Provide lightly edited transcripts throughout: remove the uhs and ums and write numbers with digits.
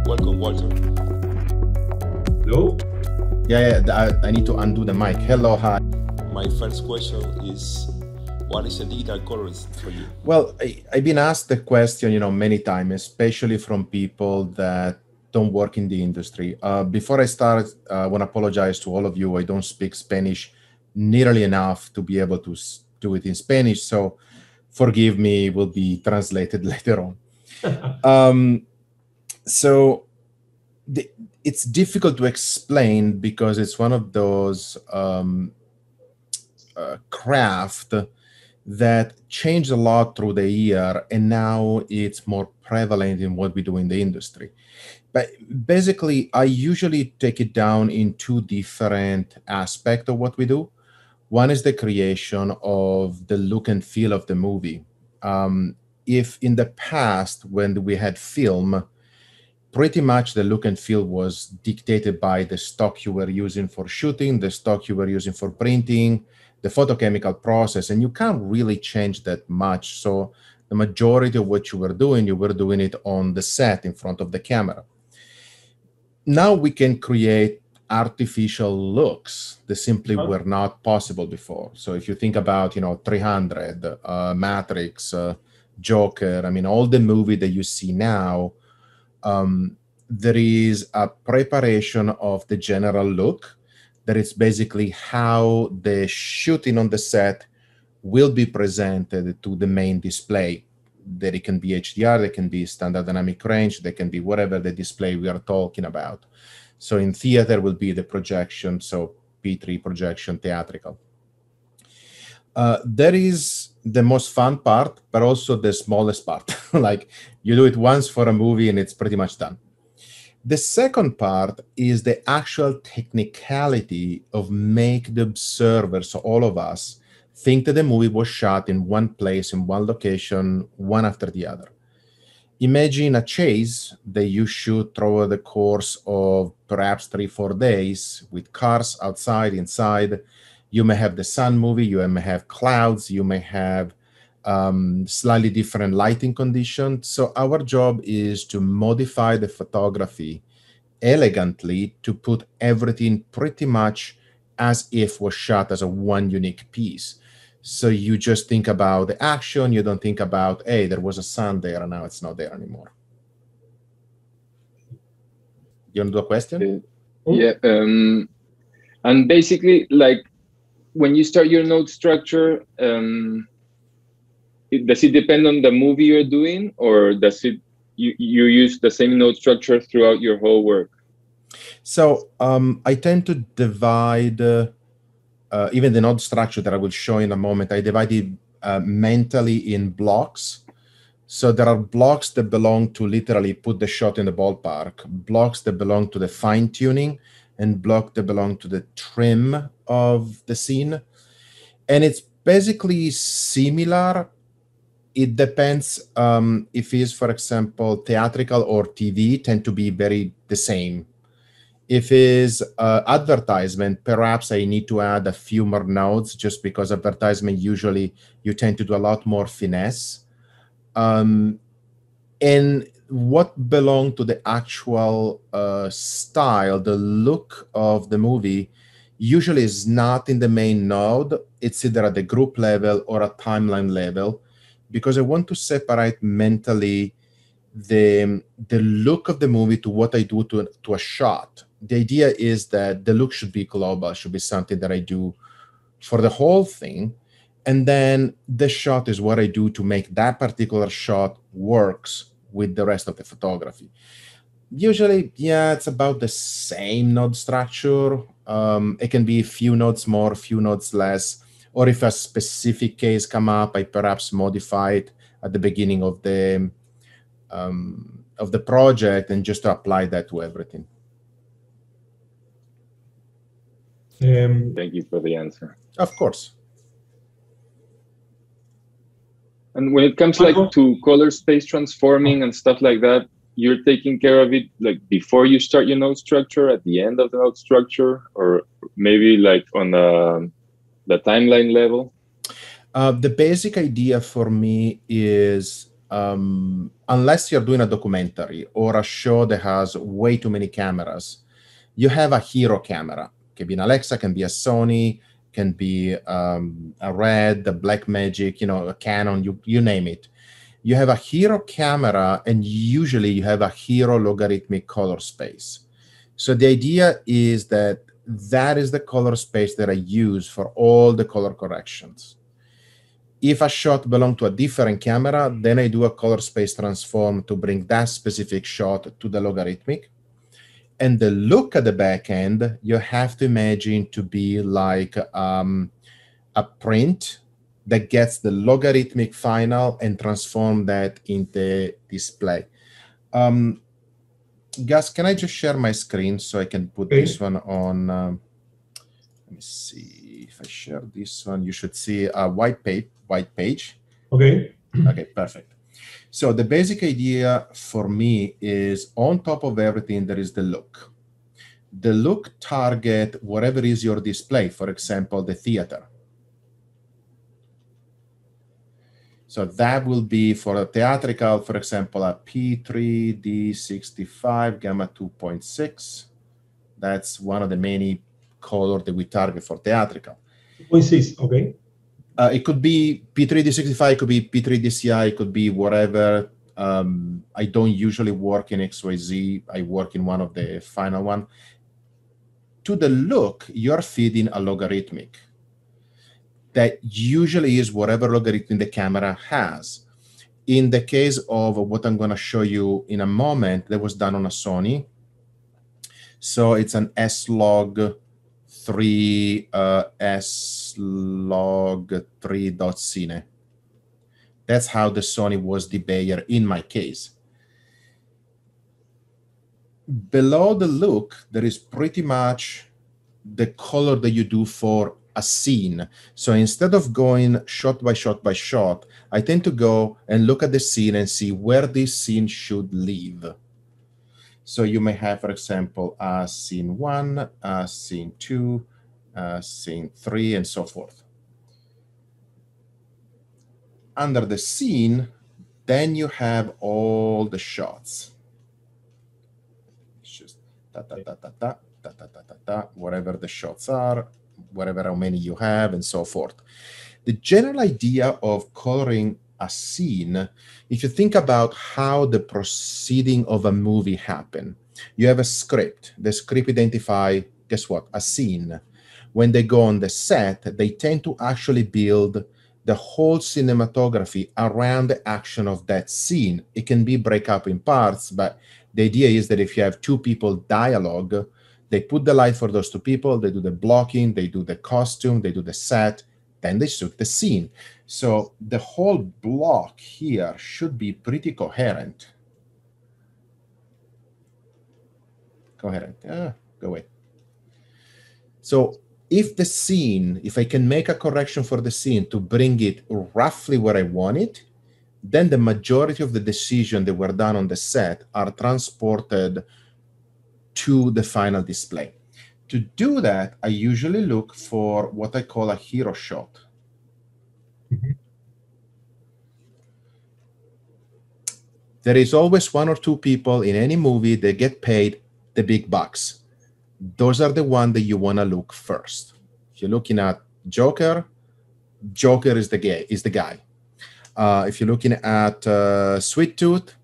Welcome, Walter. Hello? I need to undo the mic. Hello, hi. My first question is, what is a digital colorist for you? Well, I've been asked the question, many times, especially from people that don't work in the industry. Before I start, I want to apologize to all of you. I don't speak Spanish nearly enough to be able to do it in Spanish, so forgive me, will be translated later on. It's difficult to explain because it's one of those craft that changed a lot through the year, and now it's more prevalent in what we do in the industry. But basically, I usually take it down in two different aspects of what we do. One is the creation of the look and feel of the movie. If in the past, when we had film, pretty much the look and feel was dictated by the stock you were using for shooting, the stock you were using for printing, the photochemical process, and you can't really change that much. So the majority of what you were doing it on the set in front of the camera. Now we can create artificial looks that simply were not possible before. So if you think about, 300, Matrix, Joker, all the movie that you see now, there is a preparation of the general look that is basically how the shooting on the set will be presented to the main display. That it can be HDR, that can be standard dynamic range, that can be whatever the display we are talking about. So in theater will be the projection, so P3 projection, theatrical. That is the most fun part, but also the smallest part. Like you do it once for a movie and it's pretty much done. The second part is the actual technicality of make the observers, so all of us, think that the movie was shot in one place, in one location, one after the other. Imagine a chase that you shoot through the course of perhaps 3-4 days with cars outside, inside. You may have the sun movie, you may have clouds, you may have slightly different lighting conditions. So our job is to modify the photography elegantly to put everything pretty much as if was shot as a one unique piece. So you just think about the action, you don't think about, hey, there was a sun there and now it's not there anymore. You want to do a question? Yeah. And basically, like, when you start your node structure, does it depend on the movie you're doing, or does it you use the same node structure throughout your whole work? So I tend to divide even the node structure that I will show in a moment. I divide it mentally in blocks. So there are blocks that belong to literally put the shot in the ballpark, blocks that belong to the fine tuning, and blocks that belong to the trim of the scene. And it's basically similar. It depends if it's, for example, theatrical or TV tend to be very the same. If it's advertisement, perhaps I need to add a few more nodes just because advertisement usually you tend to do a lot more finesse. And what belong to the actual style, the look of the movie, usually is not in the main node. It's either at the group level or a timeline level, because I want to separate mentally the look of the movie to what I do to a shot. The idea is that the look should be global, should be something that I do for the whole thing. And then the shot is what I do to make that particular shot works with the rest of the photography. Usually, yeah, it's about the same node structure. It can be a few nodes more, a few nodes less. Or if a specific case come up, I perhaps modify it at the beginning of the project and just to apply that to everything. Thank you for the answer. Of course. And when it comes like to color space transforming and stuff like that, you're taking care of it like before you start your node structure, at the end of the node structure, or maybe like on the timeline level? The basic idea for me is, unless you're doing a documentary or a show that has way too many cameras, you have a hero camera. Can be an Alexa, can be a Sony, can be a Red, a Blackmagic, a Canon, you name it. You have a hero camera, and usually you have a hero logarithmic color space. So the idea is that is the color space that I use for all the color corrections. If a shot belongs to a different camera, then I do a color space transform to bring that specific shot to the logarithmic. And the look at the back end, you have to imagine to be like a print that gets the logarithmic final and transform that into display. Gus, can I just share my screen so I can put this one on? Let me see if I share this one. You should see a white page. Okay. Okay, perfect. So the basic idea for me is, on top of everything, there is the look. The look target whatever is your display, for example, the theater. So that will be for a theatrical, for example, a P3D65 gamma 2.6. That's one of the many colors that we target for theatrical. 2.6, okay. It could be P3D65, it could be P3DCI, it could be whatever. I don't usually work in XYZ. I work in one of the final one. To the look, you're feeding a logarithmic. That usually is whatever logarithm the camera has. In the case of what I'm going to show you in a moment, that was done on a Sony. So it's an S-log3, S-log3.cine. That's how the Sony was the Bayer in my case. Below the look, there is pretty much the color that you do for a scene. So instead of going shot by shot by shot, I tend to go and look at the scene and see where this scene should live. So you may have, for example, scene 1, scene 2, scene 3, and so forth. Under the scene, then you have all the shots. It's just whatever the shots are, whatever how many you have, and so forth. The general idea of coloring a scene, if you think about how the proceeding of a movie happen, you have a script. The script identify, guess what, a scene. When they go on the set, they tend to actually build the whole cinematography around the action of that scene. It can be break up in parts, but the idea is that if you have two people dialogue, they put the light for those two people, they do the blocking, they do the costume, they do the set, then they shoot the scene. So the whole block here should be pretty coherent. Go away. So if the scene, if I can make a correction for the scene to bring it roughly where I want it, then the majority of the decisions that were done on the set are transported to the final display. To do that, I usually look for what I call a hero shot. There is always one or two people in any movie that get paid the big bucks. Those are the ones that you want to look first. If you're looking at Joker, Joker is the guy. If you're looking at Sweet Tooth,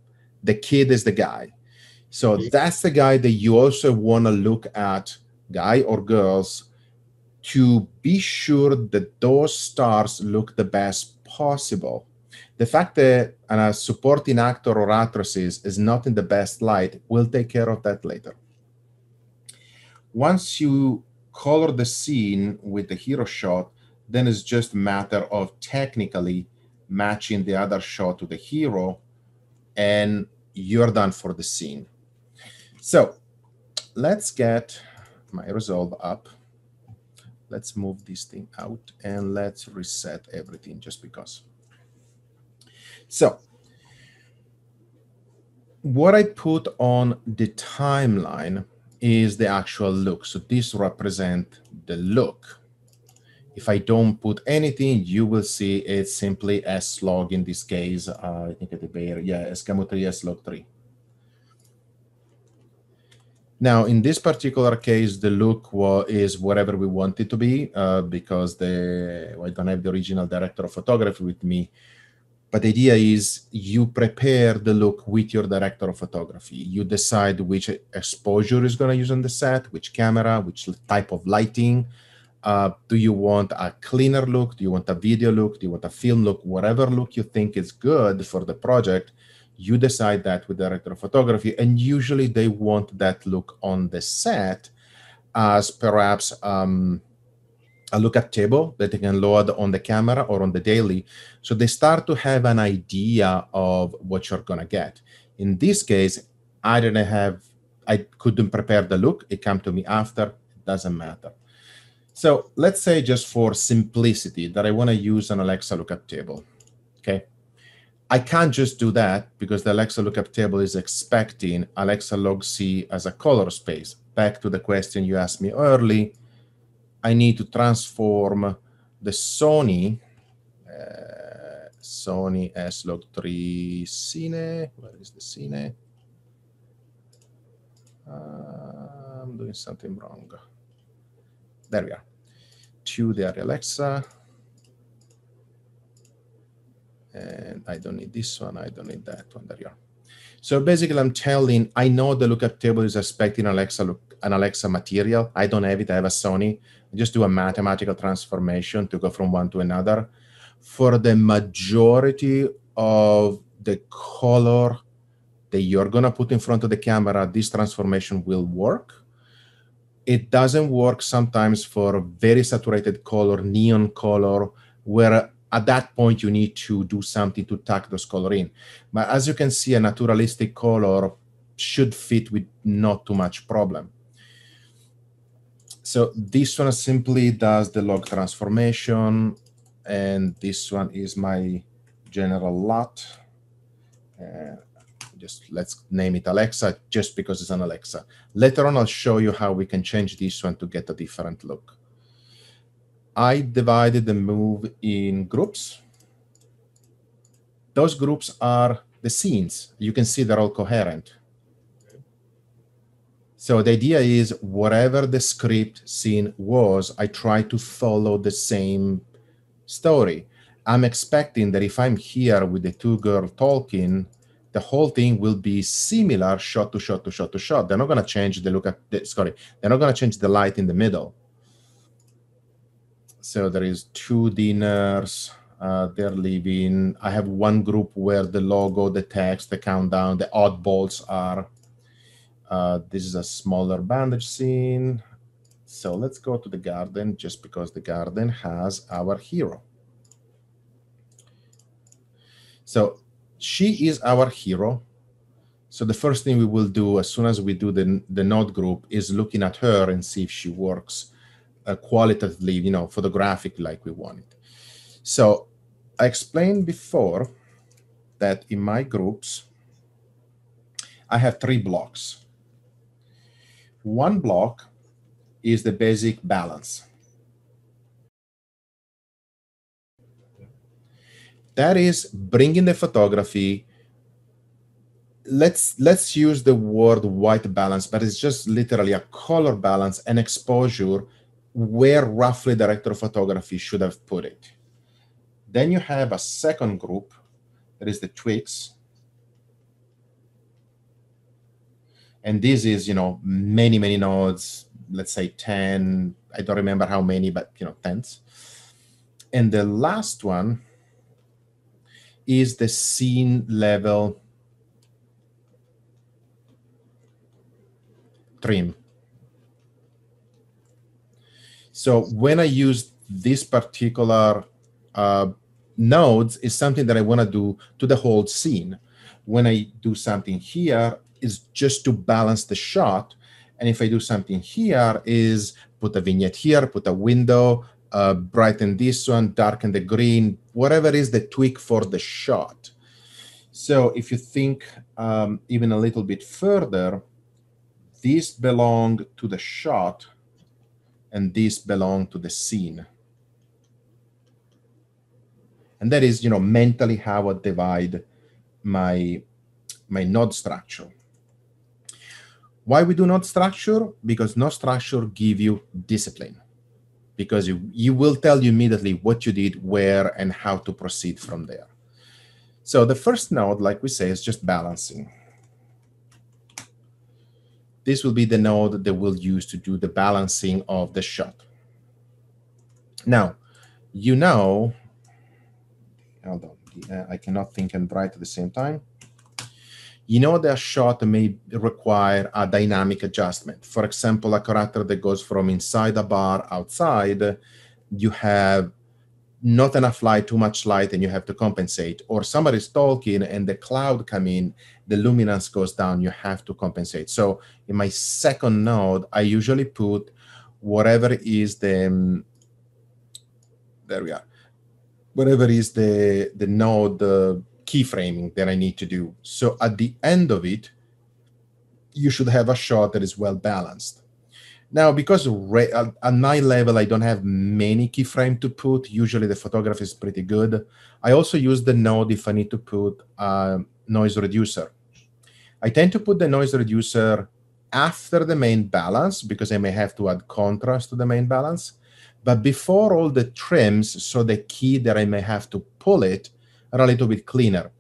the kid is the guy. So that's the guy that you also want to look at, guy or girls, to be sure that those stars look the best possible. The fact that a supporting actor or actresses is not in the best light, we'll take care of that later. Once you color the scene with the hero shot, then it's just a matter of technically matching the other shot to the hero, and you're done for the scene. So let's get my resolve up. Let's move this thing out and let's reset everything just because. So what I put on the timeline is the actual look. So this represents the look. If I don't put anything, you will see it's simply S log in this case. I think at the Bayer, yeah, escamotri S log 3. Now, in this particular case, the look is whatever we want it to be because I don't have the original director of photography with me. But the idea is you prepare the look with your director of photography. You decide which exposure is going to use on the set, which camera, which type of lighting. Do you want a cleaner look? Do you want a video look? Do you want a film look? Whatever look you think is good for the project, you decide that with the director of photography. And usually they want that look on the set as perhaps a lookup table that they can load on the camera or on the daily. So they start to have an idea of what you're going to get. In this case, I couldn't prepare the look. It came to me after. It doesn't matter. So let's say just for simplicity that I want to use an Alexa lookup table, okay? I can't just do that because the Alexa lookup table is expecting Alexa log C as a color space. Back to the question you asked me early, I need to transform the Sony S log 3 Cine. Where is the Cine? I'm doing something wrong. There we are. To the Alexa. And I don't need this one. I don't need that one. There you are. So basically, I know the lookup table is expecting an Alexa material. I don't have it. I have a Sony. I just do a mathematical transformation to go from one to another. For the majority of the color that you're going to put in front of the camera, this transformation will work. It doesn't work sometimes for very saturated color, neon color, where at that point you need to do something to tuck those color in. But as you can see, a naturalistic color should fit with not too much problem. So this one simply does the log transformation, and this one is my general lot. Just let's name it Alexa just because it's an Alexa. Later on, I'll show you how we can change this one to get a different look. I divided the move in groups. Those groups are the scenes. You can see they're all coherent. So the idea is whatever the script scene was, I try to follow the same story. I'm expecting that if I'm here with the two girls talking, the whole thing will be similar shot to shot to shot to shot. They're not going to change the they're not going to change the light in the middle. So there is two dinners, they're leaving. I have one group where the logo, the text, the countdown, the oddballs are. This is a smaller bandage scene. So let's go to the garden just because the garden has our hero. So she is our hero. So the first thing we will do as soon as we do the node group is looking at her and see if she works qualitatively, photographic like we want it. So I explained before that in my groups, I have 3 blocks. One block is the basic balance. That is bringing the photography. Let's use the word white balance, but it's just literally a color balance and exposure where roughly the director of photography should have put it. Then you have a second group, that is the tweaks. And this is, many, many nodes, let's say 10. I don't remember how many, but, tens. And the last one is the scene level trim. So when I use this particular nodes, is something that I want to do to the whole scene. When I do something here, is just to balance the shot. And if I do something here, is put a vignette here, put a window, brighten this one, darken the green, whatever is the tweak for the shot. So if you think even a little bit further, these belong to the shot and these belong to the scene. And that is, mentally how I divide my node structure. Why we do node structure? Because node structure give you discipline. Because you will tell you immediately what you did, where, and how to proceed from there. So the first node, like we say, is just balancing. This will be the node that we'll use to do the balancing of the shot. Now, hold on, I cannot think and write at the same time. The shot may require a dynamic adjustment. For example, a character that goes from inside a bar outside, you have not enough light, too much light, and you have to compensate. Or somebody's talking and the cloud come in, the luminance goes down, you have to compensate. So in my second node, I usually put whatever is the, there we are, whatever is the node keyframing that I need to do. So at the end of it, you should have a shot that is well balanced. Now, because at night level, I don't have many keyframes to put. Usually the photography is pretty good. I also use the node if I need to put a noise reducer. I tend to put the noise reducer after the main balance because I may have to add contrast to the main balance, but before all the trims, so the key that I may have to pull it are a little bit cleaner.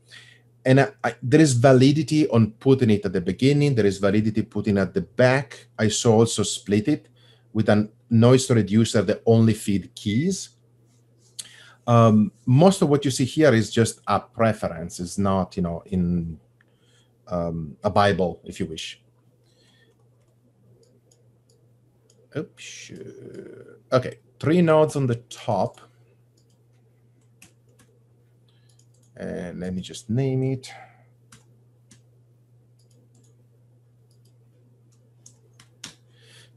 And there is validity on putting it at the beginning. There is validity putting it at the back. I also split it with a noise reducer that only feed keys. Most of what you see here is just a preference. It's not, in a Bible, if you wish. Oops. Okay, 3 nodes on the top. And let me just name it.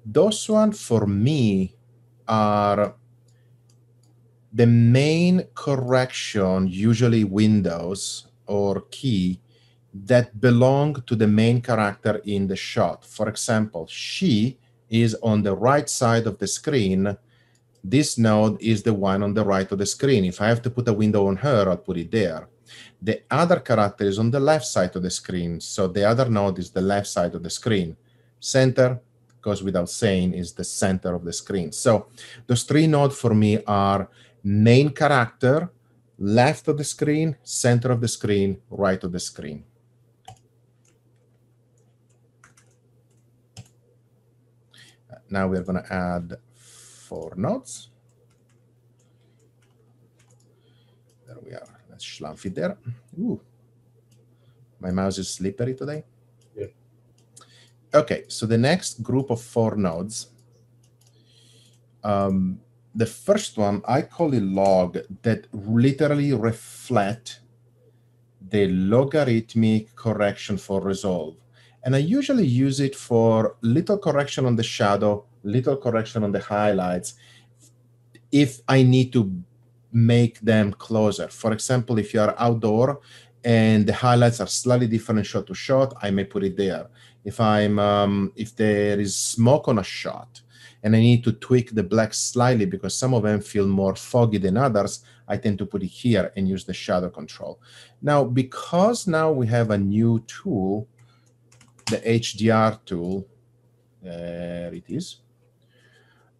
Those ones, for me, are the main correction, usually windows or key, that belong to the main character in the shot. For example, she is on the right side of the screen. This node is the one on the right of the screen. If I have to put a window on her, I'll put it there. The other character is on the left side of the screen, so the other node is the left side of the screen. Center, goes without saying, is the center of the screen. So those 3 nodes for me are main character, left of the screen, center of the screen, right of the screen. Now we're going to add 4 nodes. There we are. Let's schlamp it there. Ooh, my mouse is slippery today. Yeah. Okay, so the next group of 4 nodes. The first one, I call it log, that literally reflect the logarithmic correction for resolve. And I usually use it for little correction on the shadow, little correction on the highlights, if I need to make them closer. For example, if you are outdoor and the highlights are slightly different shot to shot, I may put it there. If there is smoke on a shot and I need to tweak the black slightly because some of them feel more foggy than others, I tend to put it here and use the shadow control. Now, because now we have a new tool, the HDR tool, there it is.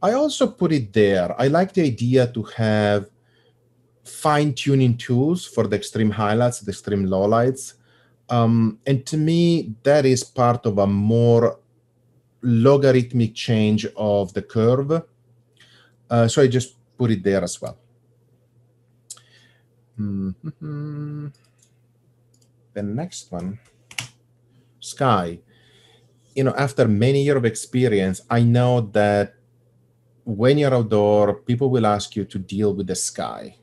I also put it there. I like the idea to have fine-tuning tools for the extreme highlights, the extreme lowlights. And to me, that is part of a more logarithmic change of the curve. So I just put it there as well. The next one, sky. After many years of experience, I know that when you're outdoor, people will ask you to deal with the sky.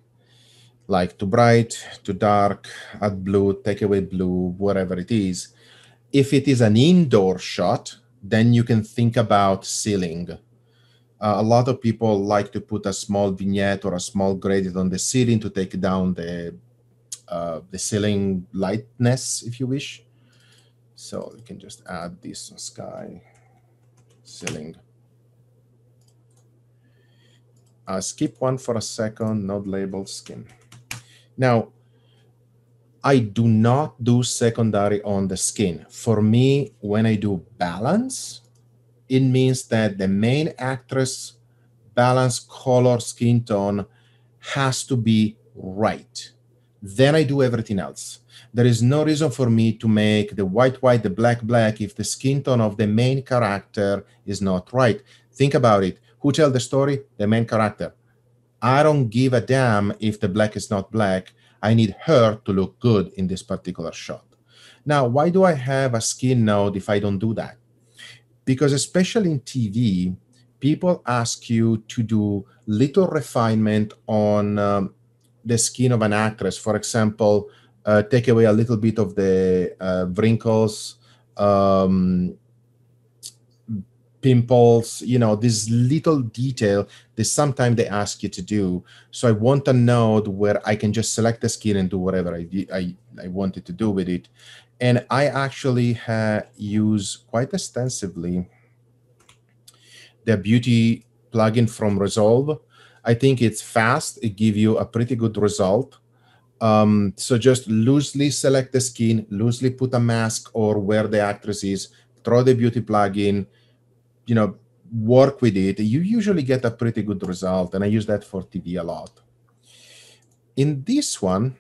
Like too bright, too dark, add blue, take away blue, whatever it is. If it is an indoor shot, then you can think about ceiling. A lot of people like to put a small vignette or a small gradient on the ceiling to take down the ceiling lightness, if you wish. So you can just add this sky ceiling. Skip one for a second, node label skin. Now, I do not do secondary on the skin. For me, when I do balance, it means that the main actress balance, color, skin tone has to be right. Then I do everything else. There is no reason for me to make the white, the black, if the skin tone of the main character is not right. Think about it. Who tells the story? The main character. I don't give a damn if the black is not black. I need her to look good in this particular shot. Now, why do I have a skin node if I don't do that? Because especially in TV, people ask you to do little refinement on the skin of an actress. For example, take away a little bit of the wrinkles, pimples, this little detail that sometimes they ask you to do. So I want a node where I can just select the skin and do whatever I wanted to do with it. And I actually use quite extensively the beauty plugin from Resolve. I think it's fast. It gives you a pretty good result. So just loosely select the skin, loosely put a mask or where the actress is, throw the beauty plugin, work with it. You usually get a pretty good result, and I use that for TV a lot. In this one,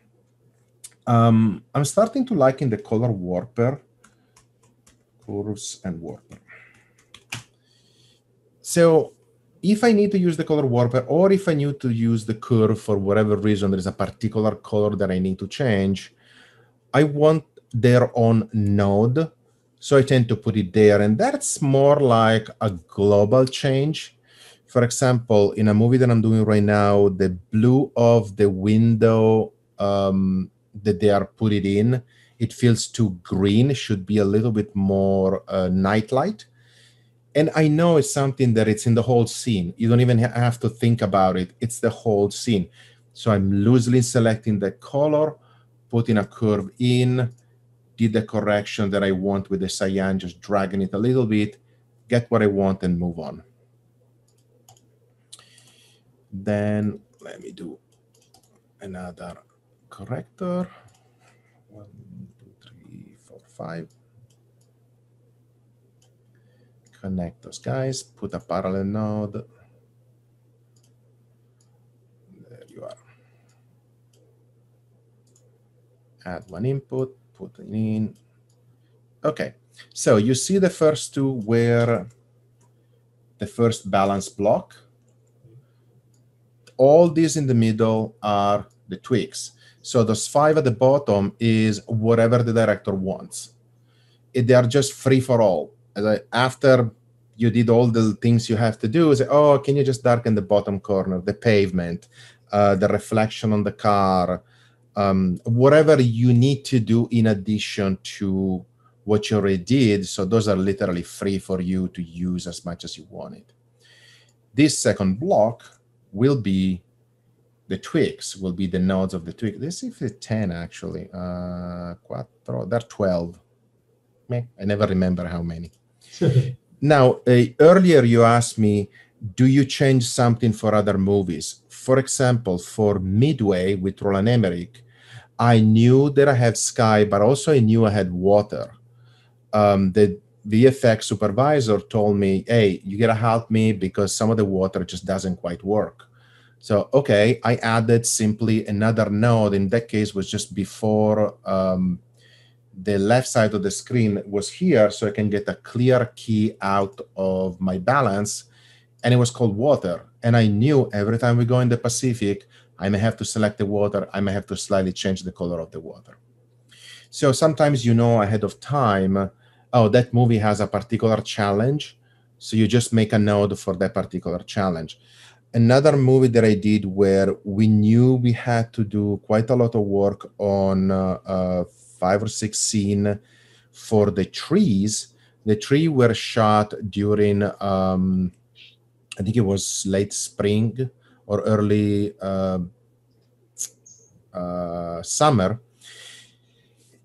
I'm starting to like in the color warper, curves and warper. So if I need to use the color warper, or if I need to use the curve for whatever reason, there is a particular color that I need to change, I want their own node. So I tend to put it there, and that's more like a global change. For example, in a movie that I'm doing right now, the blue of the window that they are putting in, it feels too green. It should be a little bit more nightlight. And I know it's something that it's in the whole scene. You don't even have to think about it. It's the whole scene. So I'm loosely selecting the color, putting a curve in, did the correction that I want with the cyan, just dragging it a little bit, get what I want, and move on. Then let me do another corrector. 1, 2, 3, 4, 5. Connect those guys, put a parallel node. There you are. Add one input, put it in. Okay, so you see the first two where the first balance block. All these in the middle are the tweaks. So those 5 at the bottom is whatever the director wants. They are just free for all. After you did all the things you have to do, say, oh, can you just darken the bottom corner, the pavement, the reflection on the car, whatever you need to do in addition to what you already did. So those are literally free for you to use as much as you want it. This second block will be the tweaks, will be the nodes of the tweak. Let's see if it's 10 actually. Quattro, they're 12. I never remember how many. Now, earlier you asked me, do you change something for other movies? For example, for Midway with Roland Emmerich, I knew that I had sky, but also I knew I had water. The VFX supervisor told me, hey, you gotta help me because some of the water just doesn't quite work. So, okay, I added simply another node. In that case, was just before the left side of the screen was here, so I can get a clear key out of my balance, and it was called water. And I knew every time we go in the Pacific, I may have to select the water, I may have to slightly change the color of the water. So sometimes you know ahead of time, oh, that movie has a particular challenge, so you just make a node for that particular challenge. Another movie that I did where we knew we had to do quite a lot of work on 5 or 6 scenes for the trees. The trees were shot during, I think it was late spring or early summer.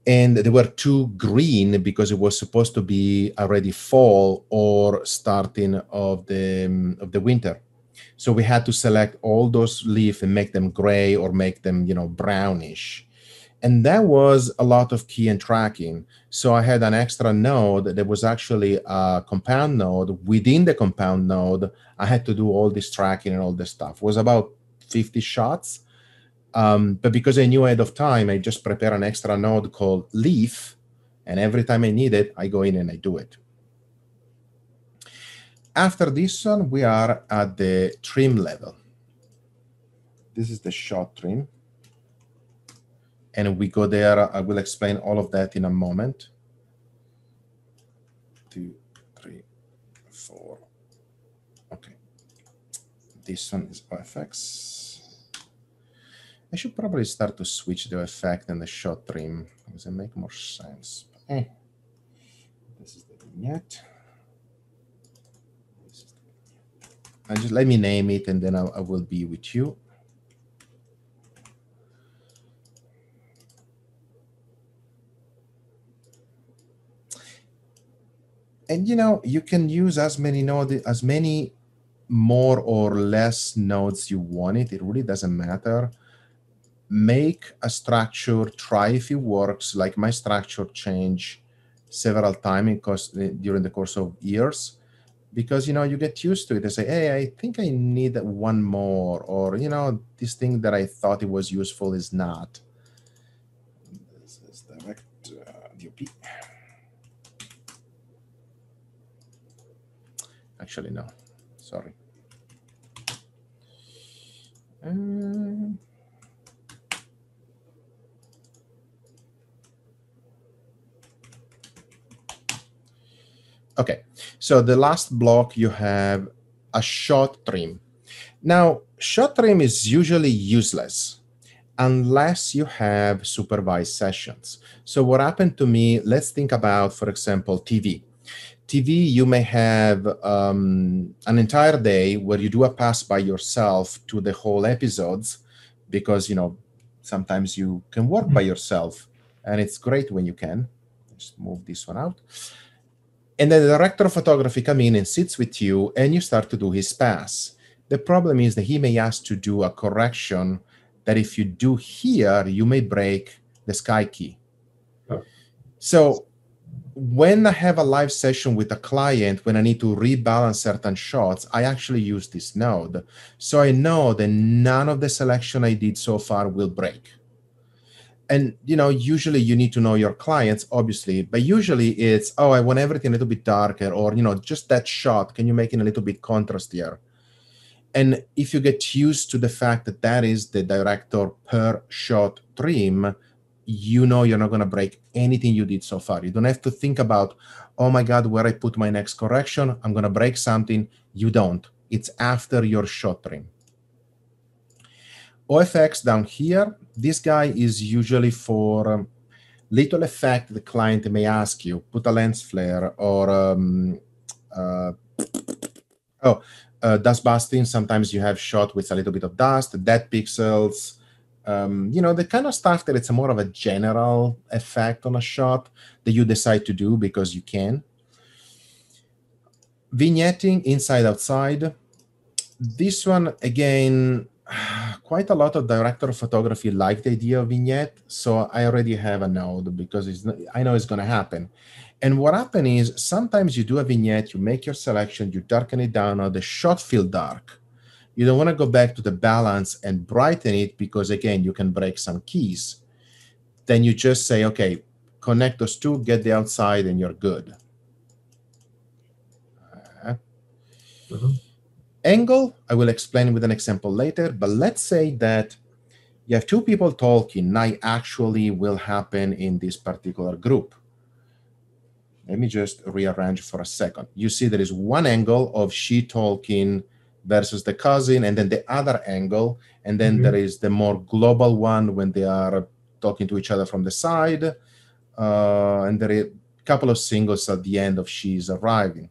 And they were too green because it was supposed to be already fall or starting of the winter. So we had to select all those leaves and make them gray or make them, brownish. And that was a lot of key and tracking. So I had an extra node that was actually a compound node. Within the compound node, I had to do all this tracking and all this stuff. It was about 50 shots. But because I knew ahead of time, I just prepare an extra node called leaf. And every time I need it, I go in and I do it. After this one, we are at the trim level. This is the shot trim. And we go there. I will explain all of that in a moment. 2, 3, 4. Okay. This one is OFX. I should probably start to switch the effect and the shot trim because it makes more sense. This is the vignette. Just let me name it, and then I will be with you. And you can use as many more or less nodes you want it. It really doesn't matter. Make a structure, try if it works. Like my structure changed several times during the course of years, because you get used to it and say, hey, I think I need one more, or this thing that I thought it was useful is not. This is direct DOP. Actually, no, sorry. Okay, so the last block, you have a shot trim. Now, shot trim is usually useless unless you have supervised sessions. So what happened to me, let's think about, for example, TV. TV, you may have an entire day where you do a pass by yourself to the whole episodes, because sometimes you can work by yourself, and it's great when you can. Just move this one out. And then the director of photography comes in and sits with you, and you start to do his pass. The problem is that he may ask to do a correction that if you do here, you may break the sky key. Oh. So when I have a live session with a client, when I need to rebalance certain shots, I actually use this node. So I know that none of the selection I did so far will break. And, usually you need to know your clients, obviously, but usually it's, oh, I want everything a little bit darker, or, just that shot, can you make it a little bit contrastier? And if you get used to the fact that that is the director per shot trim, you're not going to break anything you did so far. You don't have to think about, oh my God, where I put my next correction, I'm going to break something. You don't. It's after your shot trim. OFX down here, this guy is usually for little effect the client may ask you. Put a lens flare, or dust busting. Sometimes you have shot with a little bit of dust, dead pixels, the kind of stuff that it's more of a general effect on a shot that you decide to do because you can. Vignetting, inside, outside. This one, again, quite a lot of director of photography like the idea of vignette, so I already have a node because I know it's going to happen. And what happens is sometimes you do a vignette, you make your selection, you darken it down, or the shot feel dark. You don't want to go back to the balance and brighten it because, again, you can break some keys. Then you just say, okay, connect those two, get the outside, and you're good. Angle, I will explain with an example later, but let's say that you have two people talking. Night actually will happen in this particular group. Let me just rearrange for a second. You see there is one angle of she talking versus the cousin, and then the other angle, and then there is the more global one when they are talking to each other from the side, and there are a couple of singles at the end of she's arriving.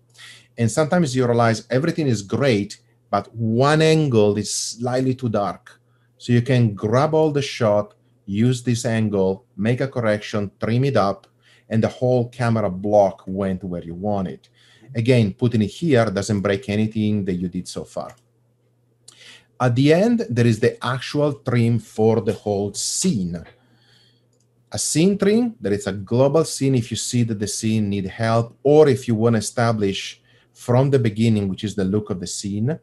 And sometimes you realize everything is great, but one angle is slightly too dark. So you can grab all the shot, use this angle, make a correction, trim it up, and the whole camera block went where you want it. Again, putting it here doesn't break anything that you did so far. At the end, there is the actual trim for the whole scene. A scene trim, there is a global scene if you see that the scene need help, or if you want to establish from the beginning, which is the look of the scene.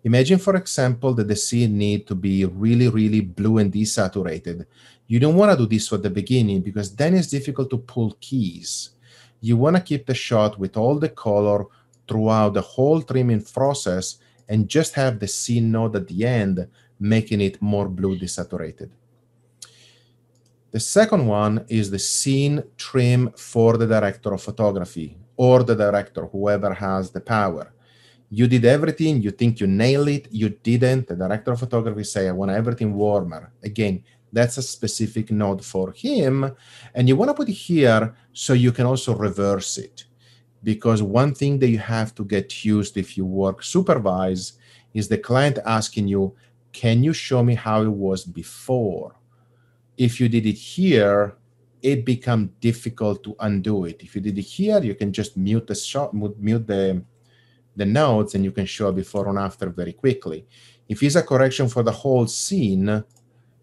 Imagine, for example, that the scene need to be really, really blue and desaturated. You don't want to do this for the beginning because then it's difficult to pull keys. You want to keep the shot with all the color throughout the whole trimming process and just have the scene node at the end, making it more blue desaturated. The second one is the scene trim for the director of photography or the director, whoever has the power. You did everything, you think you nailed it, you didn't. The director of photography say, I want everything warmer. Again, that's a specific node for him. And you want to put it here so you can also reverse it. Because one thing that you have to get used if you work supervised is the client asking you, can you show me how it was before? If you did it here, it becomes difficult to undo it. If you did it here, you can just mute the shot, mute the nodes, and you can show before and after very quickly. If it's a correction for the whole scene,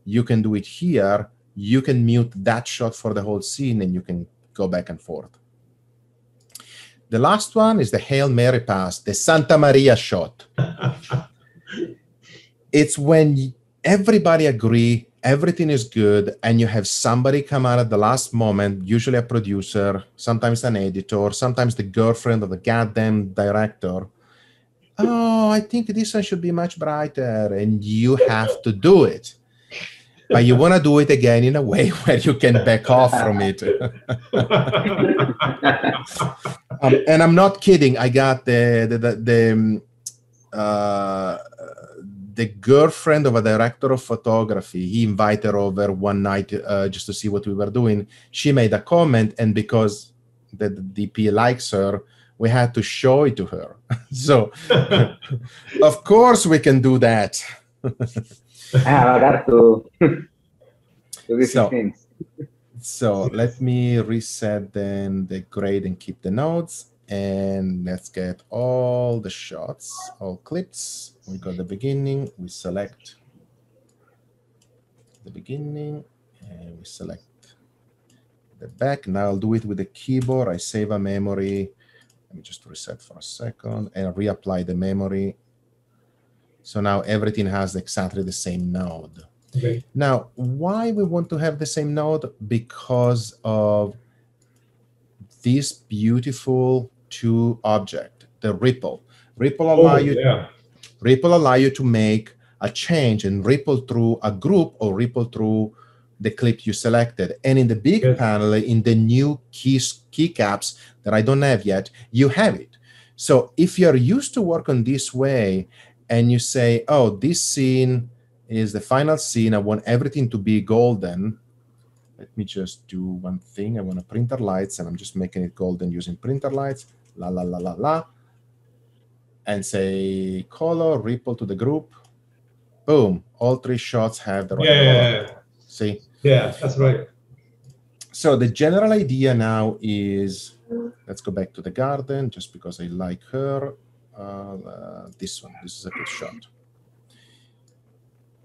you can do it here. You can mute that shot for the whole scene, and you can go back and forth. The last one is the Hail Mary pass, the Santa Maria shot. It's when everybody agree, everything is good, and you have somebody come out at the last moment, usually a producer, sometimes an editor, sometimes the girlfriend of the goddamn director. Oh, I think this one should be much brighter, and you have to do it. But you want to do it again in a way where you can back off from it. And I'm not kidding. I got the girlfriend of a director of photography. He invited her over one night just to see what we were doing. She made a comment, and because the DP likes her, we had to show it to her. So, of course, we can do that. I got to do these things. So let me reset then the grade and keep the nodes. And let's get all the shots, all clips. We got the beginning, we select the beginning, and we select the back. Now I'll do it with the keyboard. I save a memory. Let me just reset for a second and reapply the memory. So now everything has exactly the same node. Okay. Now, why we want to have the same node? Because of this beautiful two object, the ripple. Ripple allow you to make a change and ripple through a group or ripple through the clip you selected. And in the big panel, in the new keycaps that I don't have yet, you have it. So if you're used to work on this way and you say, oh, this scene is the final scene, I want everything to be golden. Let me just do one thing. I want a printer lights, and I'm just making it golden using printer lights. La, la, la, la, la. And say color, ripple to the group. Boom. All three shots have the right color. See? Yeah, that's right. So the general idea now is, let's go back to the garden, just because I like her. This one. This is a good shot.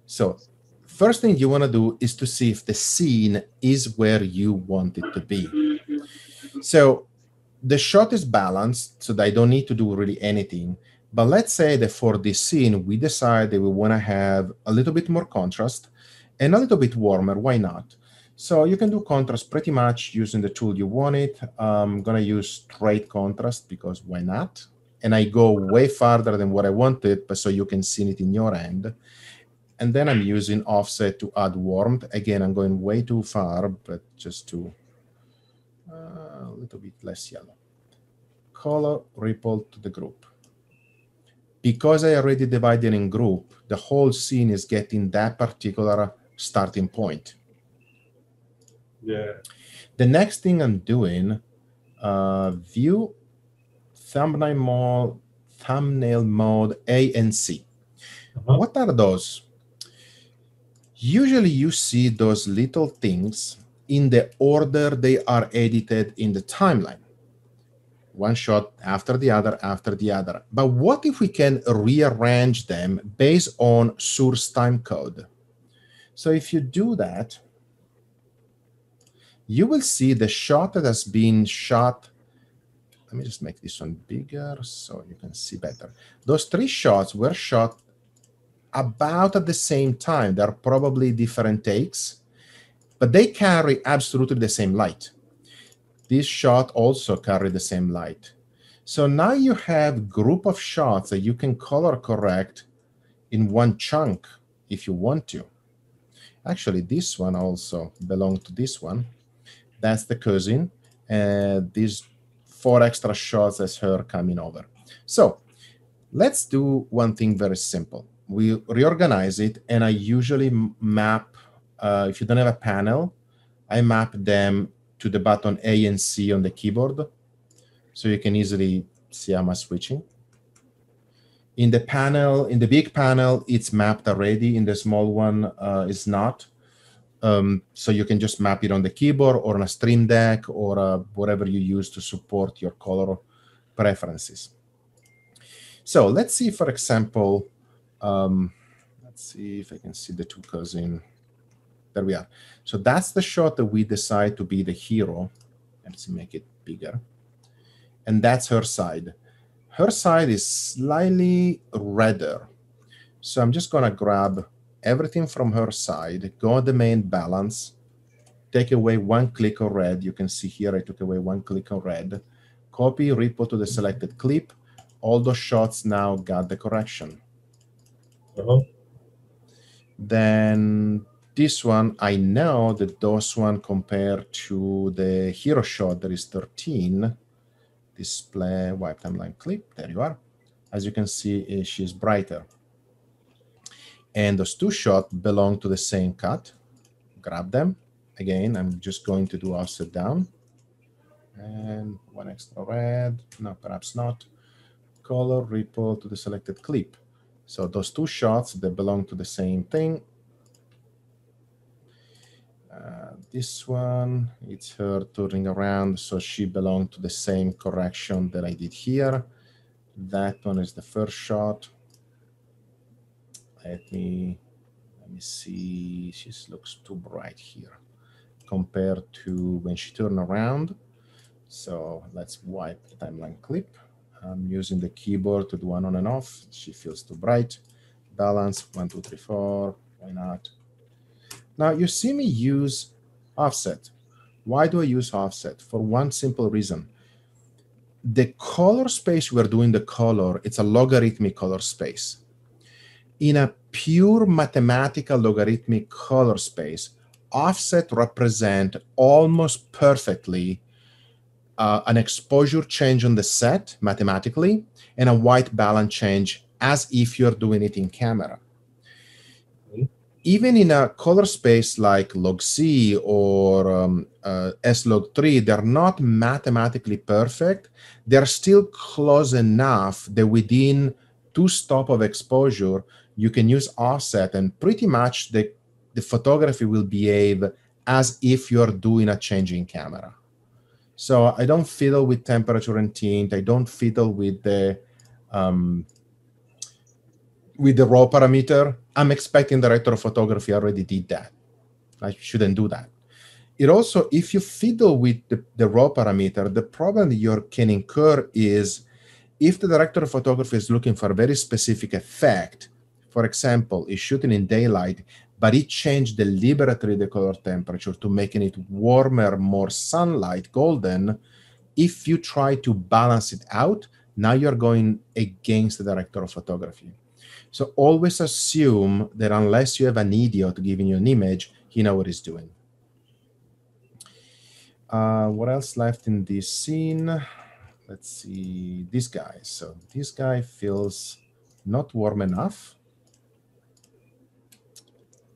So first thing you want to do is to see if the scene is where you want it to be. So the shot is balanced, so that I don't need to do really anything. But let's say that for this scene, we decide that we want to have a little bit more contrast and a little bit warmer. Why not? So you can do contrast pretty much using the tool you want it. I'm going to use straight contrast because why not? And I go way farther than what I wanted, but so you can see it in your end. And then I'm using offset to add warmth. Again, I'm going way too far, but just to a little bit less yellow. Color, ripple to the group. Because I already divided in group, the whole scene is getting that particular starting point. Yeah. The next thing I'm doing, view, thumbnail mode, A and C. What are those? Usually you see those little things in the order they are edited in the timeline. one shot after the other after the other. But what if we can rearrange them based on source time code? So if you do that, you will see the shot that has been shot. Let me just make this one bigger so you can see better. Those 3 shots were shot about at the same time. They're probably different takes, but they carry absolutely the same light. This shot also carried the same light. So now you have group of shots that you can color correct in one chunk if you want to. Actually, this one also belongs to this one. That's the cousin. These 4 extra shots as her coming over. So let's do one thing very simple. We reorganize it, and I usually map, if you don't have a panel, I map them to the button A and C on the keyboard, so you can easily see how much switching. In the panel, in the big panel, it's mapped already. In the small one, it's not. So you can just map it on the keyboard or on a Stream Deck or whatever you use to support your color preferences. So let's see, for example, let's see if I can see the 2 cousins. There we are. So that's the shot that we decide to be the hero. Let's make it bigger. And that's her side. Her side is slightly redder. So I'm just going to grab everything from her side, go on the main balance, take away 1 click of red. You can see here I took away 1 click of red. Copy, repo to the selected clip. All those shots now got the correction. Then this one, I know that those one compared to the hero shot, there is 13. Display, wipe timeline clip, there you are. As you can see, she's brighter. And those 2 shots belong to the same cut. Grab them. Again, I'm just going to do offset down. And 1 extra red, no, perhaps not. Color, ripple to the selected clip. So those 2 shots, they belong to the same thing. This one, it's her turning around, so she belonged to the same correction that I did here. That one is the first shot. Let me see. She looks too bright here compared to when she turned around. So let's wipe the timeline clip. I'm using the keyboard to do on and off. She feels too bright. Balance 1, 2, 3, 4. Why not? Now you see me use offset. Why do I use offset? For one simple reason. The color space we're doing the color, it's a logarithmic color space. In a pure mathematical logarithmic color space, offset represent almost perfectly an exposure change on the set mathematically and a white balance change as if you're doing it in camera. Even in a color space like log C or S log 3, they're not mathematically perfect. They're still close enough that within 2 stops of exposure, you can use offset and pretty much the photography will behave as if you're doing a change in camera. So I don't fiddle with temperature and tint. I don't fiddle with the raw parameter. I'm expecting the director of photography already did that. I shouldn't do that. It also, if you fiddle with the raw parameter, the problem that you can incur is if the director of photography is looking for a very specific effect, for example, is shooting in daylight, but it changed deliberately the color temperature to making it warmer, more sunlight, golden. If you try to balance it out, now you're going against the director of photography. So always assume that unless you have an idiot giving you an image, he knows what he's doing. What else left in this scene? Let's see, this guy. So this guy feels not warm enough.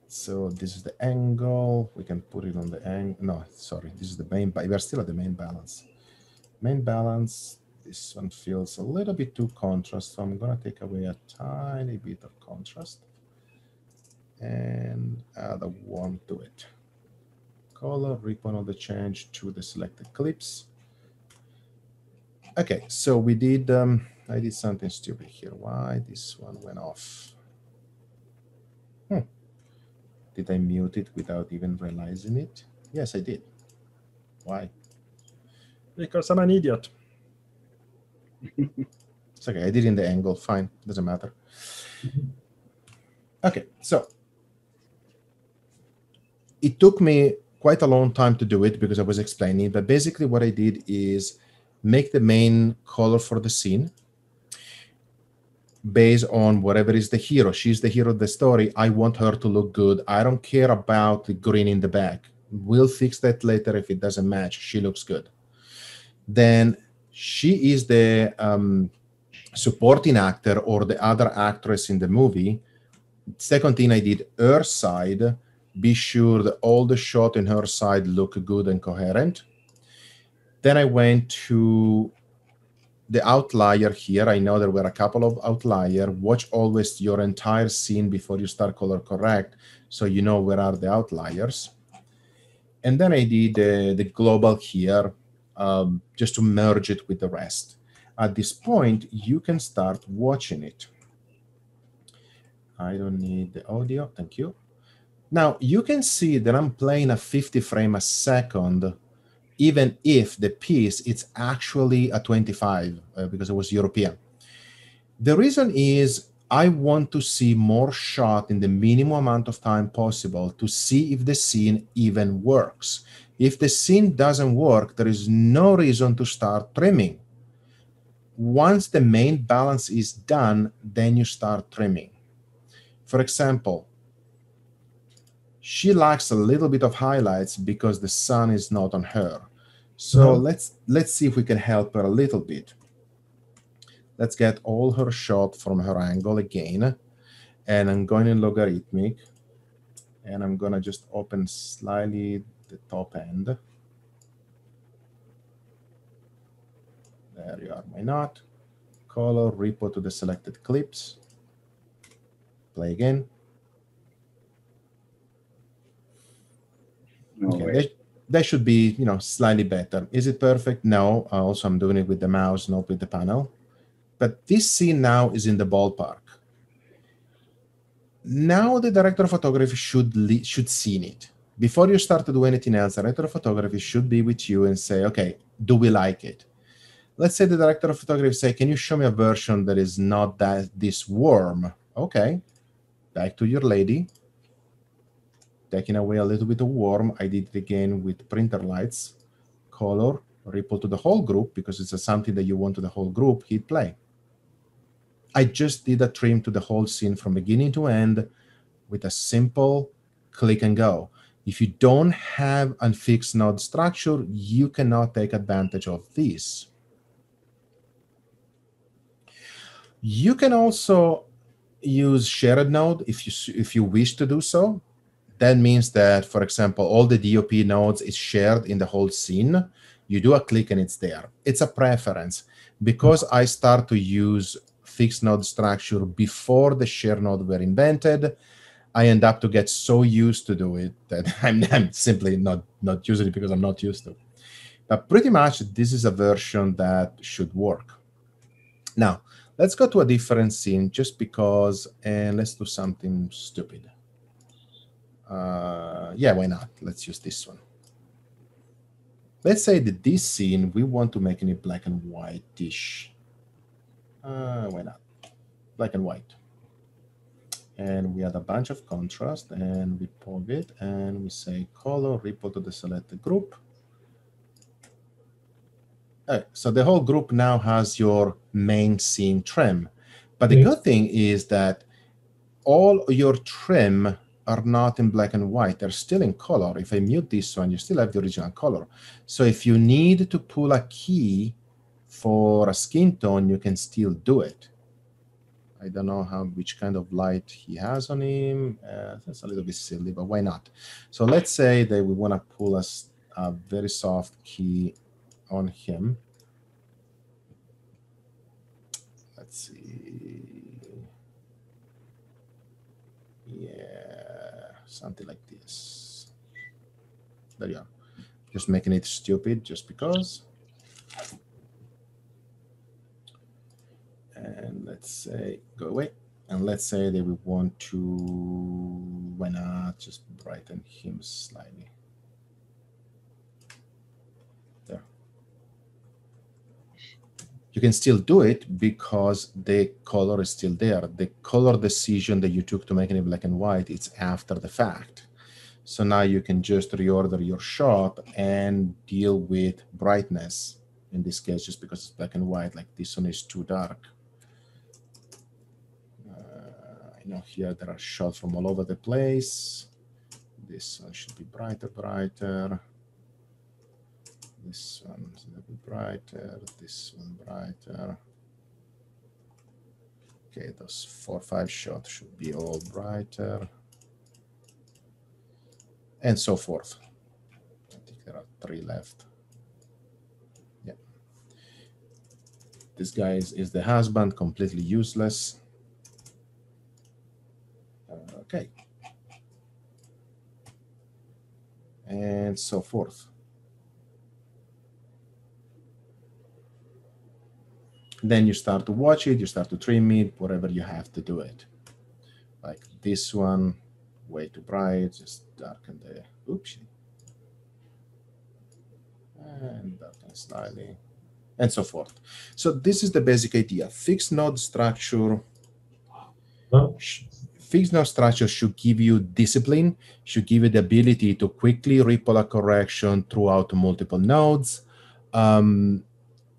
So this is the angle. We can put it on the angle. No, sorry, this is the main, but we're still at the main balance. Main balance, this one feels a little bit too contrast, so I'm gonna take away a tiny bit of contrast and add a warm to it. Color, ribbon of the change to the selected clips. Okay, so we did, I did something stupid here. Why this one went off? Did I mute it without even realizing it? Yes, I did. Why? Because I'm an idiot. It's okay, I did in the angle, fine, doesn't matter. Okay, so it took me quite a long time to do it because I was explaining, but basically what I did is make the main color for the scene based on whatever is the hero. She's the hero of the story. I want her to look good. I don't care about the green in the back. We'll fix that later if it doesn't match. She looks good. Then she is the supporting actor or the other actress in the movie. Second thing I did, her side, be sure that all the shots in her side look good and coherent. Then I went to the outlier here. I know there were a couple of outliers. Watch always your entire scene before you start color correct, so you know where are the outliers. And then I did the global here, just to merge it with the rest. At this point, you can start watching it. I don't need the audio, thank you. Now, you can see that I'm playing a 50 frame a second, even if the piece is actually a 25 because it was European. The reason is I want to see more shot in the minimum amount of time possible to see if the scene even works. If the scene doesn't work, there is no reason to start trimming. Once the main balance is done, then you start trimming. For example, she lacks a little bit of highlights because the sun is not on her. So let's see if we can help her a little bit. Let's get all her shot from her angle again. And I'm going in logarithmic. And I'm going to just open slightly the top end. There you are, why not? Color, repo to the selected clips. Play again. Okay, that should be, slightly better. Is it perfect? No. Also, I'm doing it with the mouse, not with the panel. But this scene now is in the ballpark. Now the director of photography should see it. Before you start to do anything else, the director of photography should be with you and say, okay, do we like it? Let's say the director of photography say, can you show me a version that is not this warm? Okay, back to your lady. Taking away a little bit of warm. I did it again with printer lights. Color, ripple to the whole group because it's something that you want to the whole group. Hit play. I just did a trim to the whole scene from beginning to end with a simple click and go. If you don't have a fixed node structure, you cannot take advantage of this. You can also use shared node if you wish to do so. That means that, for example, all the DOP nodes is shared in the whole scene. You do a click and it's there. It's a preference. Because I start to use fixed node structure before the shared node were invented, I end up to get so used to do it that I'm simply not using it because I'm not used to it. But pretty much this is a version that should work. Now, let's go to a different scene just because, and let's do something stupid. Yeah, why not? Let's use this one. Let's say that this scene, we want to make it black and white-ish. Why not? Black and white. And we add a bunch of contrast, and we pog it, and we say color, ripple to the selected group. So the whole group now has your main scene trim. But the good thing is that all your trim are not in black and white. They're still in color. If I mute this one, you still have the original color. So if you need to pull a key for a skin tone, you can still do it. I don't know which kind of light he has on him. That's a little bit silly, but why not? So let's say that we want to pull a very soft key on him. Let's see. Yeah, something like this. There you are. Just making it stupid just because. And let's say, go away. And let's say that we want to, why not just brighten him slightly. There. You can still do it because the color is still there. The color decision that you took to make it in black and white, it's after the fact. So now you can just reorder your shot and deal with brightness. In this case, just because it's black and white, like this one is too dark. I know here there are shots from all over the place. This one should be brighter. This one is a little bit brighter. This one brighter. Okay, those 4 or 5 shots should be all brighter. And so forth. I think there are 3 left. Yeah. This guy is the husband, completely useless. Okay. And so forth. Then you start to watch it, you start to trim it, whatever you have to do it. Like this one, way too bright, just darken the, oops. And darken slightly, and so forth. So this is the basic idea. Fixed node structure. Fixed node structure should give you discipline, should give you the ability to quickly ripple a correction throughout multiple nodes. And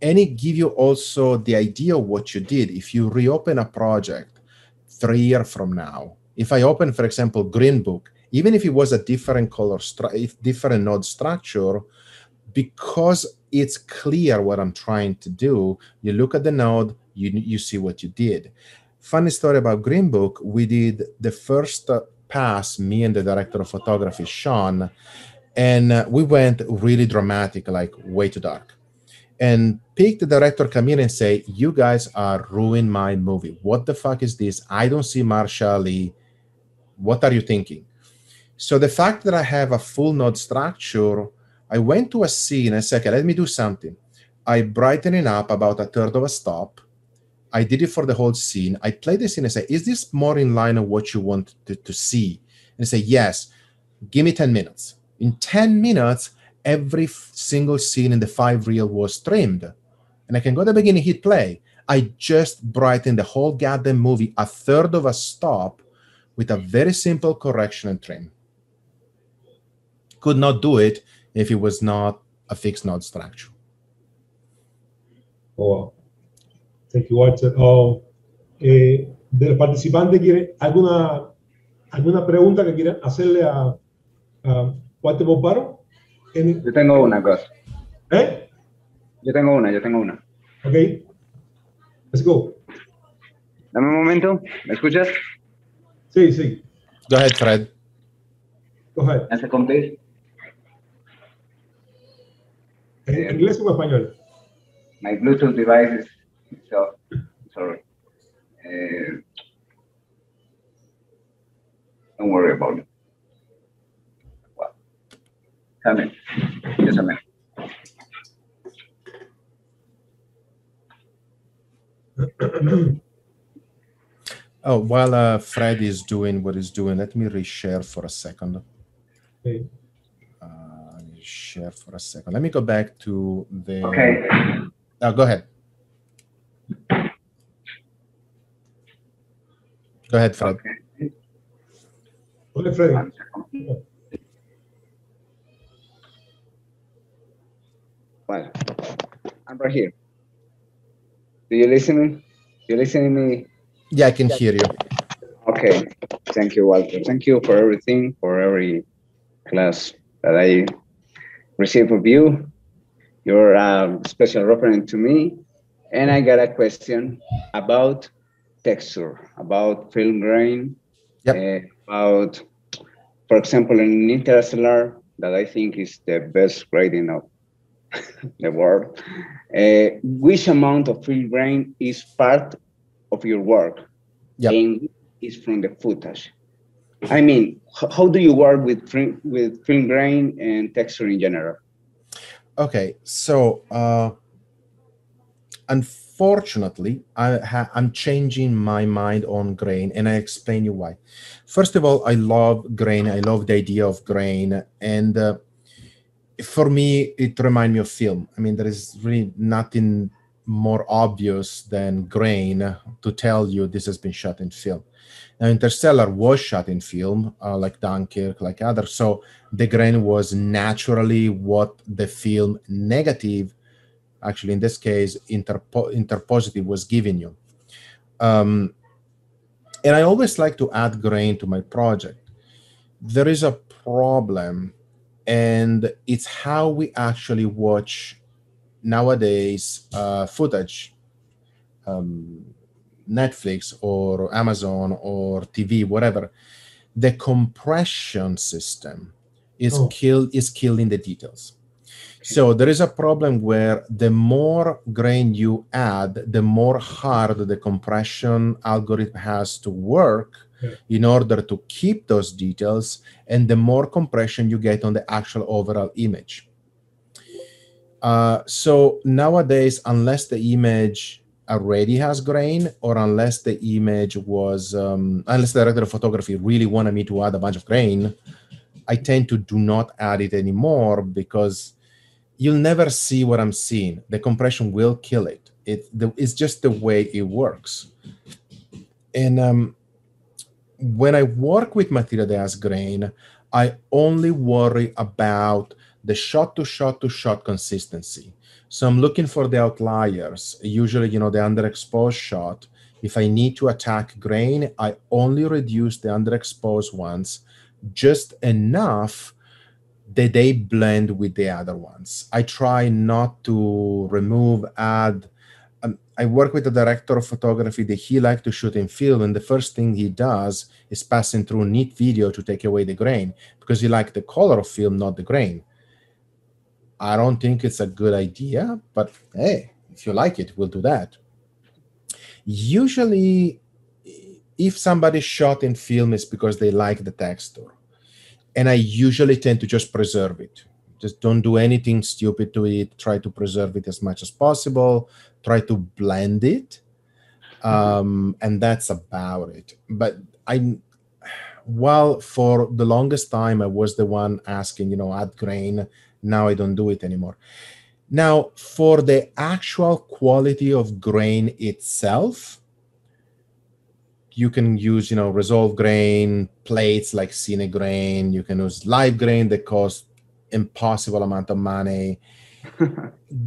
it gives you also the idea of what you did. If you reopen a project 3 years from now, if I open, for example, Green Book, even if it was a different color, different node structure, because it's clear what I'm trying to do, you look at the node, you see what you did. Funny story about Green Book, we did the first pass, me and the director of photography, Sean, and we went really dramatic, like way too dark. And pick the director, come in and say, you guys are ruining my movie. What the fuck is this? I don't see Mahershala Ali. What are you thinking? So the fact that I have a full node structure, I went to a scene and said, okay, let me do something. I brightened it up about 1/3 of a stop. I did it for the whole scene. I played the scene and say, is this more in line of what you want to see? And say, yes, give me 10 minutes. In 10 minutes, every single scene in the 5 reel was trimmed. And I can go to the beginning, hit play. I just brightened the whole goddamn movie 1/3 of a stop with a very simple correction and trim. Could not do it if it was not a fixed node structure. Oh, thank you, Walter. ¿De los participantes quiere alguna pregunta que quieran hacerle a Walter Volpattto? Yo tengo una cosa. ¿Eh? Yo tengo una. Ok. Let's go. Dame un momento. ¿Me escuchas? Sí, sí. Go ahead, Fred. Go ahead. ¿Me hace complete? ¿En inglés o en español? My Bluetooth device is sorry. Don't worry about it. Well, come in. Yes, I'm in. Oh, while Fred is doing what he's doing, let me reshare for a second. Okay. Share for a second. Let me go back to the... Okay. Go ahead. Go ahead, Fred. Okay. Okay, Freddy. Well, I'm right here. Do you listen? You listening to me? Yeah, I can hear you. Okay. Thank you, Walter. Thank you for everything, for every class that I received of you. You're a special reference to me. And I got a question about texture, about film grain, about, for example, in Interstellar, that I think is the best grading of the world. Which amount of film grain is part of your work? Yep. And is from the footage? I mean, how do you work with film grain and texture in general? Okay, so Unfortunately, I'm changing my mind on grain, and I explain you why. First of all, I love grain. I love the idea of grain, and for me, it reminds me of film. I mean, there is really nothing more obvious than grain to tell you this has been shot in film. Now, Interstellar was shot in film, like Dunkirk, like others. So the grain was naturally what the film negative, actually in this case, interpositive, was giving you. And I always like to add grain to my project. There is a problem, and it's how we actually watch nowadays footage. Netflix or Amazon or TV, whatever, the compression system is killed in the details. So there is a problem where the more grain you add, the more hard the compression algorithm has to work in order to keep those details, and the more compression you get on the actual overall image. So nowadays, unless the image already has grain, or unless the image was, unless the director of photography really wanted me to add a bunch of grain, I tend to do not add it anymore, because you'll never see what I'm seeing. The compression will kill it. It's just the way it works. And when I work with material that has grain, I only worry about the shot-to-shot-to-shot consistency. So I'm looking for the outliers, usually, the underexposed shot. If I need to attack grain, I only reduce the underexposed ones just enough that they blend with the other ones. I try not to add. I work with a director of photography that he likes to shoot in film, and the first thing he does is passing through neat video to take away the grain, because he likes the color of film, not the grain. I don't think it's a good idea, but hey, if you like it, we'll do that. Usually, if somebody shot in film, it's because they like the texture. And I usually tend to just preserve it. Just don't do anything stupid to it. Try to preserve it as much as possible. Try to blend it. And that's about it. But for the longest time, I was the one asking, add grain. Now I don't do it anymore. Now, for the actual quality of grain itself, you can use, resolve grain, plates like Cine grain. You can use live grain that costs impossible amount of money.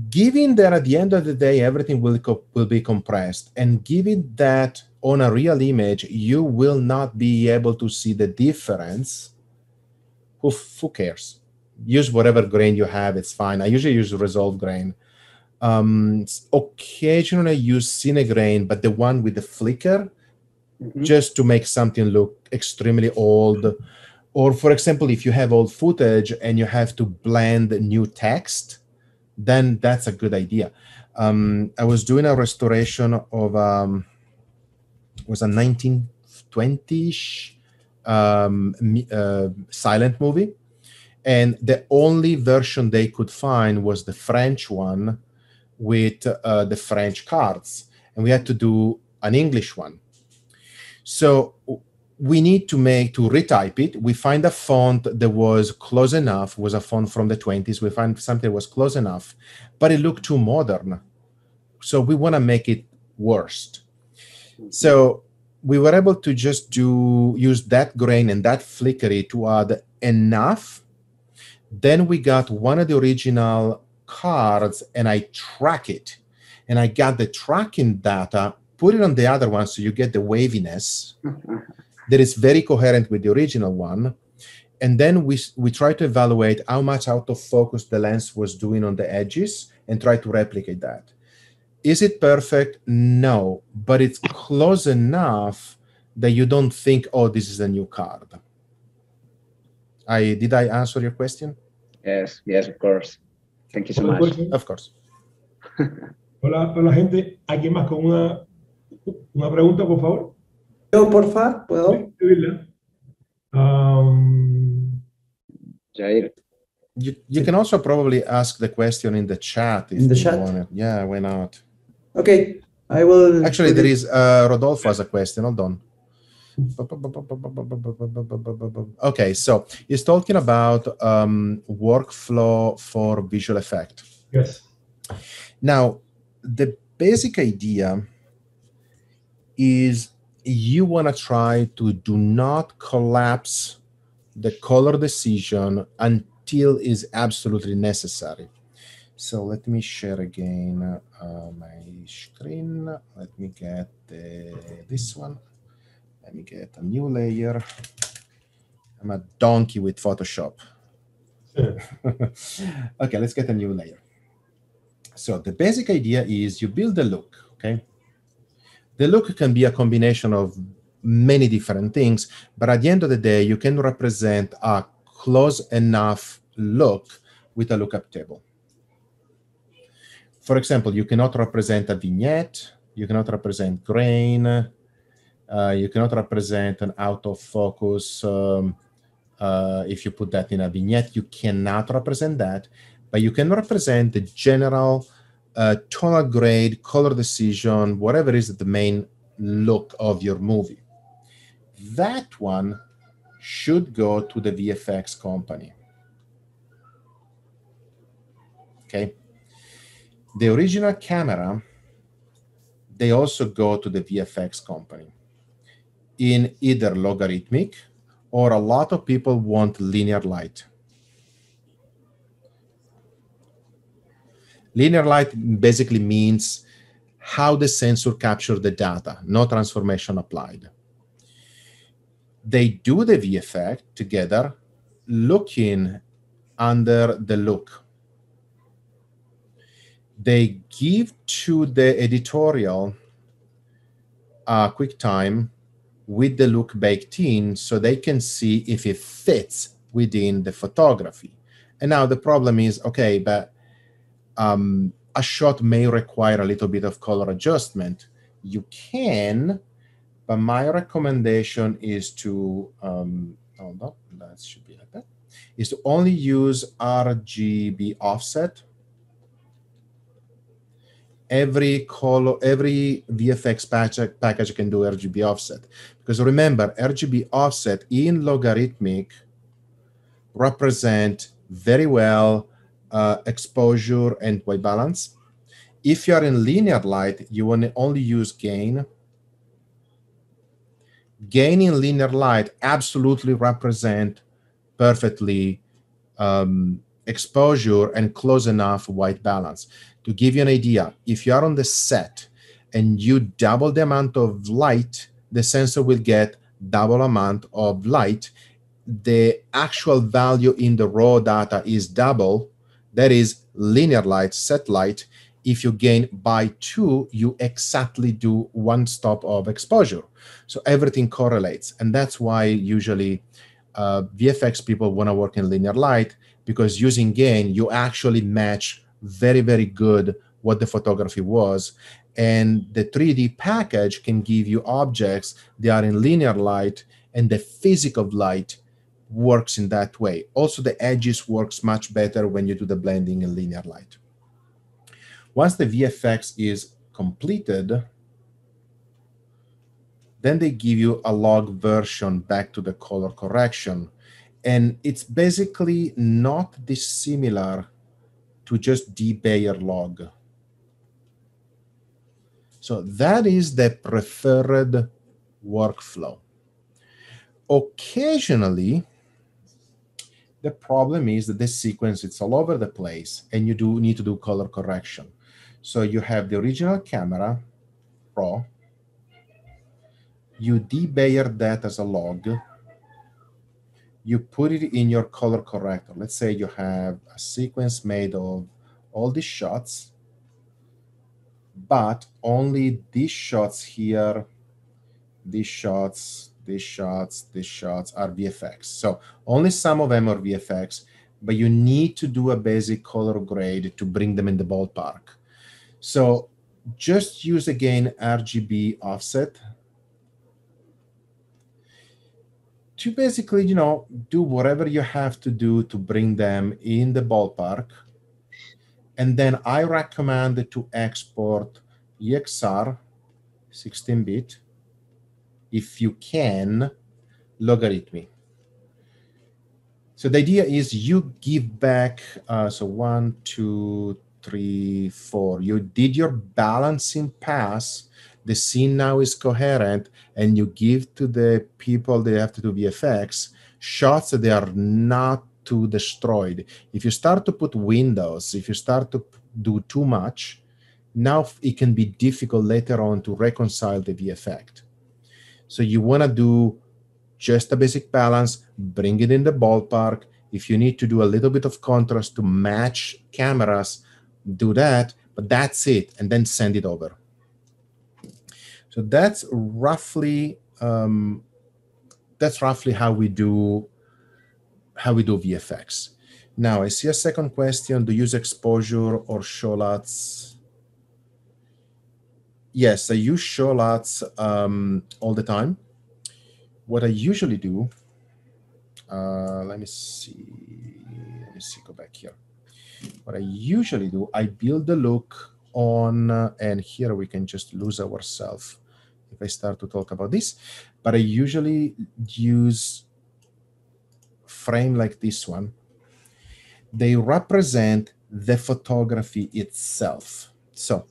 Given that at the end of the day, everything will be compressed, and given that on a real image, you will not be able to see the difference, who cares? Use whatever grain you have, it's fine. I usually use resolve grain. Occasionally I use Cine grain, but the one with the flicker, just to make something look extremely old. Or, for example, if you have old footage and you have to blend new text, then that's a good idea. I was doing a restoration of was a 1920-ish silent movie. And the only version they could find was the French one with the French cards. And we had to do an English one. So we need to retype it. We find a font that was close enough, was a font from the 20s. We find something that was close enough, but it looked too modern. So we want to make it worse. So we were able to just use that grain and that flickery to add enough. Then we got one of the original cards and I track it. And I got the tracking data, put it on the other one so you get the waviness that is very coherent with the original one. And then we try to evaluate how much out of focus the lens was doing on the edges and try to replicate that. Is it perfect? No, but it's close enough that you don't think, oh, this is a new card. Did I answer your question? Yes, of course. Thank you so much. Of course. Hola, gente. ¿Alguien más con una pregunta, por favor? Yo, porfa, ¿puedo? Jair. You can also probably ask the question in the chat if you want it. Yeah, why not? Okay, I will. Actually, there is Rodolfo has a question. Hold on. Okay, so he's talking about workflow for visual effect. Yes. Now, the basic idea is you want to try to do not collapse the color decision until is absolutely necessary. So let me share again my screen. Let me get this one. Let me get a new layer. I'm a donkey with Photoshop. Okay, let's get a new layer. So the basic idea is you build a look, okay? The look can be a combination of many different things, but at the end of the day, you can represent a close enough look with a lookup table. For example, you cannot represent a vignette, you cannot represent grain, you cannot represent an out of focus. If you put that in a vignette, you cannot represent that, but you can represent the general tonal grade, color decision, whatever is the main look of your movie. That one should go to the VFX company. Okay. The original camera, they also go to the VFX company in either logarithmic, or a lot of people want linear light. Linear light basically means how the sensor captures the data, no transformation applied. They do the VFX together, looking under the look. They give to the editorial a QuickTime with the look baked in so they can see if it fits within the photography. And now the problem is, okay, but a shot may require a little bit of color adjustment. You can, but my recommendation is to, hold on, that should be like that, is to only use RGB offset. Every VFX package can do RGB offset. Because remember, RGB offset in logarithmic represent very well exposure and white balance. If you are in linear light, you want to only use gain. Gain in linear light absolutely represent perfectly exposure and close enough white balance. To give you an idea, if you are on the set and you double the amount of light, the sensor will get double amount of light. The actual value in the raw data is double. That is linear light, set light. If you gain by 2, you exactly do 1 stop of exposure. So everything correlates. And that's why usually VFX people want to work in linear light, because using gain, you actually match very, very good what the photography was. And the 3D package can give you objects that are in linear light, and the physics of light works in that way. Also, the edges works much better when you do the blending in linear light. Once the VFX is completed, then they give you a log version back to the color correction. And it's basically not dissimilar to just de-Bayer log. So that is the preferred workflow. Occasionally, the problem is that the sequence is all over the place, and you do need to do color correction. So you have the original camera, raw. You de-Bayer that as a log. You put it in your color corrector. Let's say you have a sequence made of all these shots, but only these shots here, these shots, these shots, these shots are VFX. So only some of them are VFX, but you need to do a basic color grade to bring them in the ballpark. So just use again RGB offset to basically, do whatever you have to do to bring them in the ballpark. And then I recommend to export EXR 16-bit, if you can, logarithmic. So the idea is you give back, so 1, 2, 3, 4. You did your balancing pass. The scene now is coherent, and you give to the people that have to do VFX shots that they are not too destroyed. If you start to put windows, if you start to do too much, now it can be difficult later on to reconcile the VFX. So you want to do just a basic balance, bring it in the ballpark. If you need to do a little bit of contrast to match cameras, do that, but that's it, and then send it over. So that's roughly how we do VFX. Now I see a second question: do you use exposure or show lots? Yes, I use show lots all the time. What I usually do, let me see, go back here. What I usually do, I build the look on, and here we can just lose ourselves if I start to talk about this, but I usually use frame like this one. They represent the photography itself. So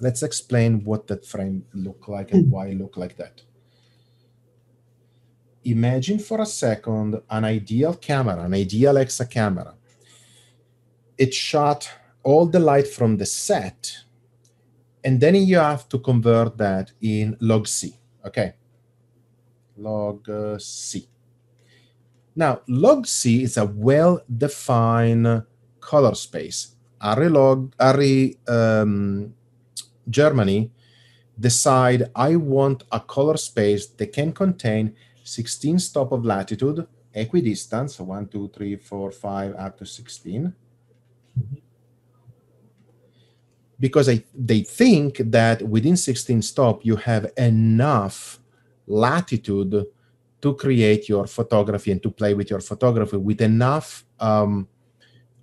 let's explain what that frame look like and why it look like that. Imagine for a second an ideal camera, an ideal EXA camera. It shot all the light from the set, and then you have to convert that in log C, okay? Log C. Now, log C is a well-defined color space. Germany decide I want a color space that can contain 16 stops of latitude, equidistant, so 1, 2, 3, 4, 5, up to 16. Because they think that within 16 stops, you have enough latitude to create your photography and to play with your photography with enough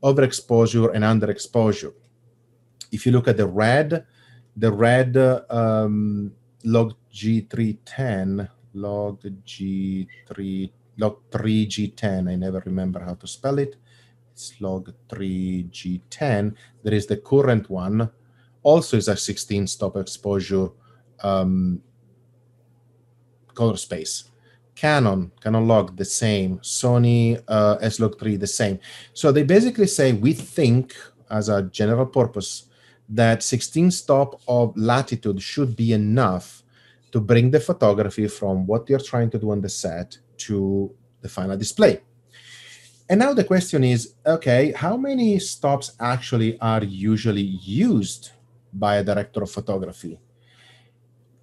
overexposure and underexposure. If you look at the red log G310, log 3G10, I never remember how to spell it. It's log 3G10. There is the current one, also is a 16 stop exposure color space. Canon log the same, Sony S-Log3 the same. So they basically say we think, as a general purpose, that 16 stop of latitude should be enough to bring the photography from what you're trying to do on the set to the final display. And now the question is, okay, how many stops actually are usually used by a director of photography?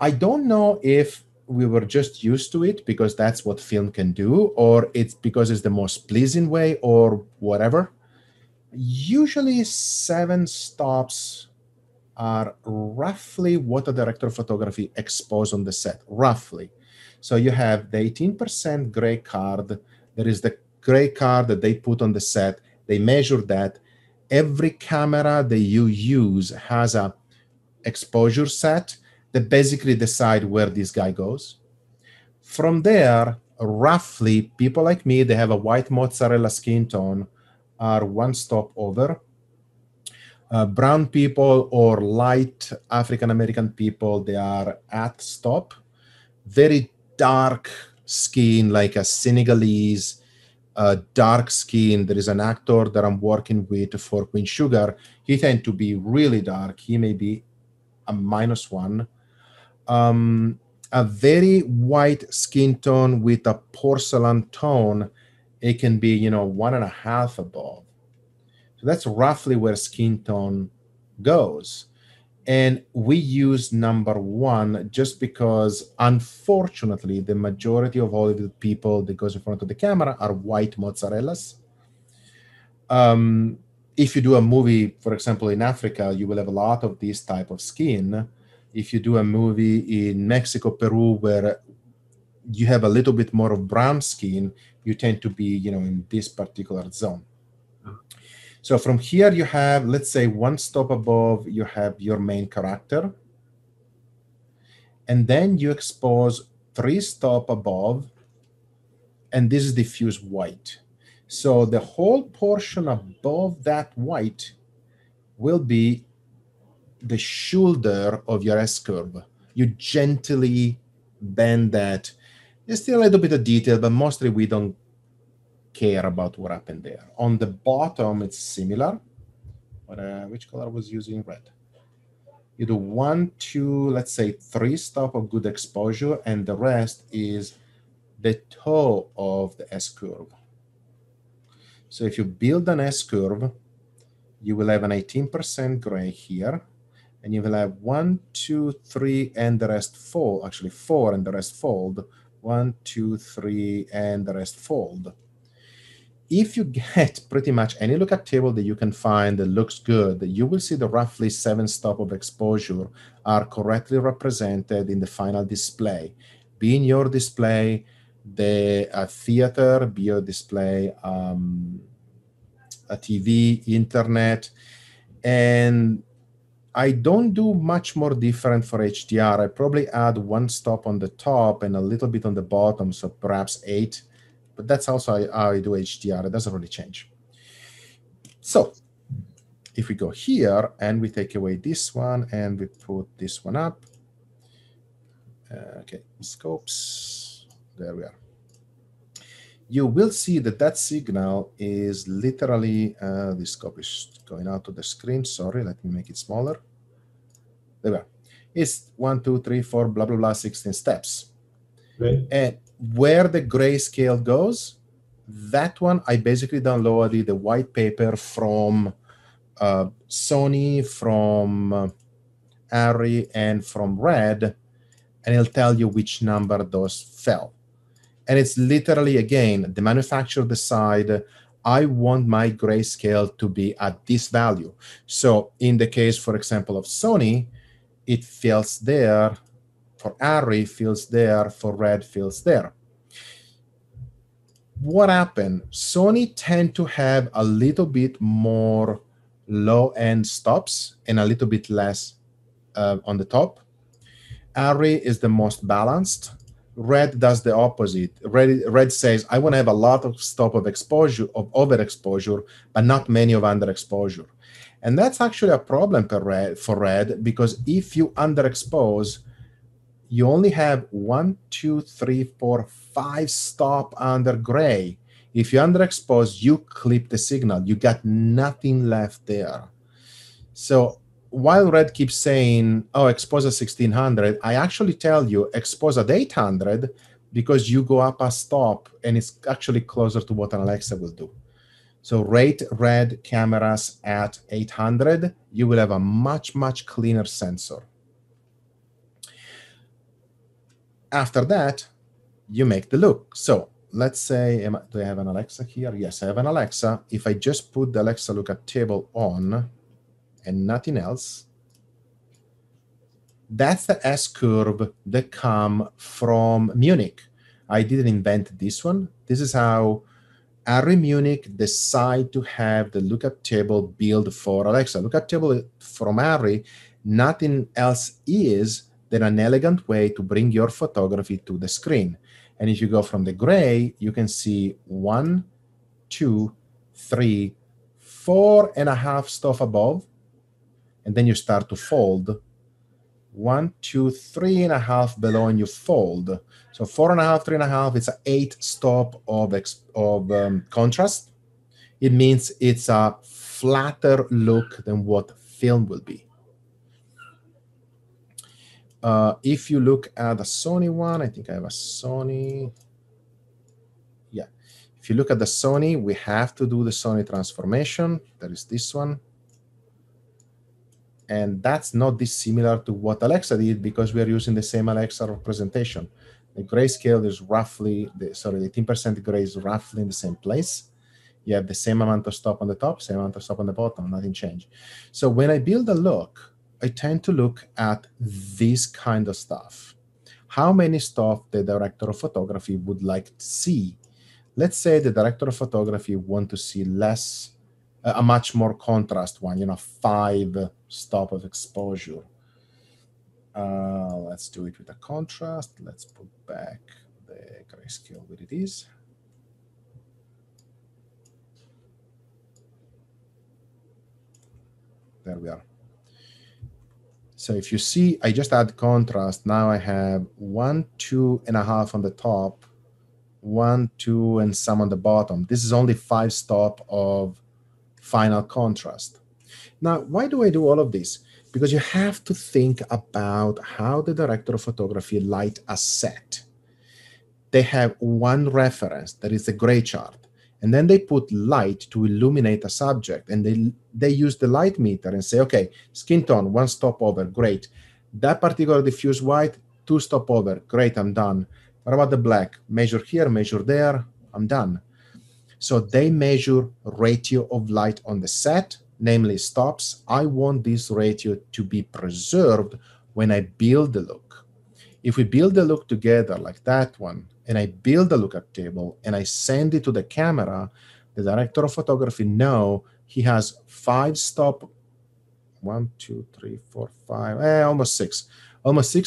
I don't know if we were just used to it because that's what film can do, or it's because it's the most pleasing way, or whatever. Usually 7 stops are roughly what a director of photography exposes on the set, roughly. So you have the 18% gray card. There is the gray card that they put on the set. They measure that. Every camera that you use has a exposure set that basically decide where this guy goes. From there, roughly, people like me, they have a white mozzarella skin tone, are 1 stop over. Brown people or light African-American people, they are at stop. Very dark skin, like a Senegalese, dark skin. There is an actor that I'm working with for Queen Sugar. He tends to be really dark. He may be a -1. A very white skin tone with a porcelain tone, it can be, 1.5 above. So that's roughly where skin tone goes. And we use number 1 just because, unfortunately, the majority of Hollywood people that goes in front of the camera are white mozzarellas. If you do a movie, for example, in Africa, you will have a lot of this type of skin. If you do a movie in Mexico, Peru, where you have a little bit more of brown skin, you tend to be, in this particular zone. So from here you have, let's say, one stop above, you have your main character. And then you expose 3 stops above, and this is diffuse white. So the whole portion above that white will be the shoulder of your S-curve. You gently bend that. There's still a little bit of detail, but mostly we don't care about what happened there. On the bottom, it's similar. But which color was using? Red. You do 1, 2, let's say 3 stops of good exposure, and the rest is the toe of the S-curve. So if you build an S-curve, you will have an 18% gray here, and you will have 1, 2, 3, and the rest fold. Actually, 4 and the rest fold. 1, 2, 3, and the rest fold. If you get pretty much any lookup table that you can find that looks good, you will see the roughly 7 stops of exposure are correctly represented in the final display. Be in your display, the theater, be your display, a TV, internet, and I don't do much more different for HDR. I probably add 1 stop on the top and a little bit on the bottom, so perhaps 8. But that's also how I do HDR. It doesn't really change. So if we go here and we take away this one and we put this one up. Okay, scopes. There we are. You will see that that signal is literally, this scope is going out to the screen. Sorry, let me make it smaller. There we are. It's 1, 2, 3, 4, blah, blah, blah, 16 steps. Right. And where the grayscale goes, that one, I basically downloaded the white paper from Sony, from Arri, and from Red, and it'll tell you which number those fell. And it's literally, again, the manufacturer decide, I want my grayscale to be at this value. So in the case, for example, of Sony, it fills there. For Arri, fills there. For Red, fills there. What happened? Sony tend to have a little bit more low-end stops and a little bit less on the top. Arri is the most balanced. Red does the opposite. Red says, I want to have a lot of stop of exposure, of overexposure, but not many of underexposure. And that's actually a problem for Red, because if you underexpose, you only have 1, 2, 3, 4, 5 stop under gray. If you underexpose, you clip the signal. You got nothing left there. So while Red keeps saying, oh, expose at 1600, I actually tell you, expose at 800, because you go up a stop, and it's actually closer to what an Alexa will do. So rate Red cameras at 800. You will have a much, much cleaner sensor. After that, you make the look. So let's say, do I have an Alexa here? Yes, I have an Alexa. If I just put the Alexa lookup table on and nothing else, that's the S-curve that come from Munich. I didn't invent this one. This is how Arri Munich decide to have the lookup table built for Alexa. Lookup table from Arri, nothing else is than an elegant way to bring your photography to the screen. And if you go from the gray, you can see 1, 2, 3, 4.5 stuff above, and then you start to fold. 1, 2, 3.5 below, and you fold. So 4.5, 3.5, it's an 8 stop of contrast. It means it's a flatter look than what film will be. If you look at the Sony one, I think I have a Sony. Yeah. If you look at the Sony, we have to do the Sony transformation. There is this one. And that's not dissimilar to what Alexa did, because we are using the same Alexa representation. The grayscale is roughly, the 18% gray is roughly in the same place. You have the same amount of stop on the top, same amount of stop on the bottom, nothing changed. So when I build a look, I tend to look at this kind of stuff. How many stuff the director of photography would like to see? Let's say the director of photography want to see less a much more contrast one, 5 stop of exposure. Let's do it with a contrast. Let's put back the grayscale where it is. There we are. So if you see, I just add contrast. Now I have 1, 2.5 on the top, 1, 2, and some on the bottom. This is only 5 stop of final contrast. Now, why do I do all of this? Because you have to think about how the director of photography light a set. They have one reference, that is the gray chart. And then they put light to illuminate a subject. And they use the light meter and say, okay, skin tone, 1 stop over, great. That particular diffuse white, 2 stop over, great, I'm done. What about the black? Measure here, measure there, I'm done. So they measure ratio of light on the set, namely stops. I want this ratio to be preserved when I build the look. If we build the look together like that one, and I build a lookup table and I send it to the camera, the director of photography know he has 5 stop, 1, 2, 3, 4, 5, almost 6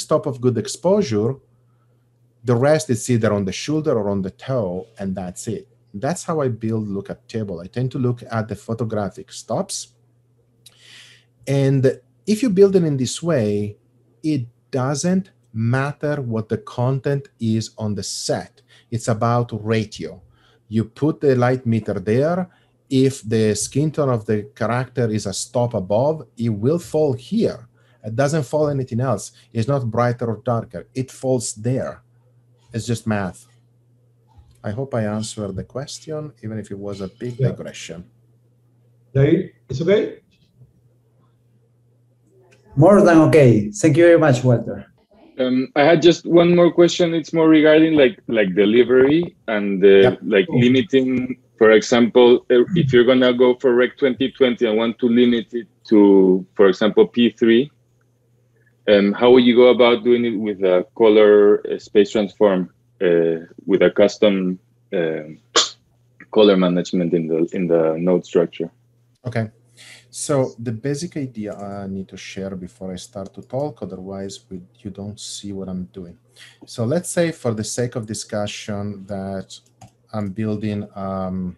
stop of good exposure. The rest is either on the shoulder or on the toe, and that's it. That's how I build lookup table. I tend to look at the photographic stops. And if you build it in this way, it doesn't matter what the content is on the set. It's about ratio. You put the light meter there. If the skin tone of the character is a stop above, it will fall here. It doesn't fall anything else. It's not brighter or darker. It falls there. It's just math. I hope I answered the question, even if it was a big digression. It's okay? More than okay. Thank you very much, Walter. I had just one more question. It's more regarding like delivery and limiting. For example, if you're gonna go for Rec 2020 and want to limit it to, for example, P3, how would you go about doing it with a color space transform with a custom color management in the node structure? Okay. So the basic idea I need to share before I start to talk, otherwise you don't see what I'm doing. So let's say for the sake of discussion that I'm building an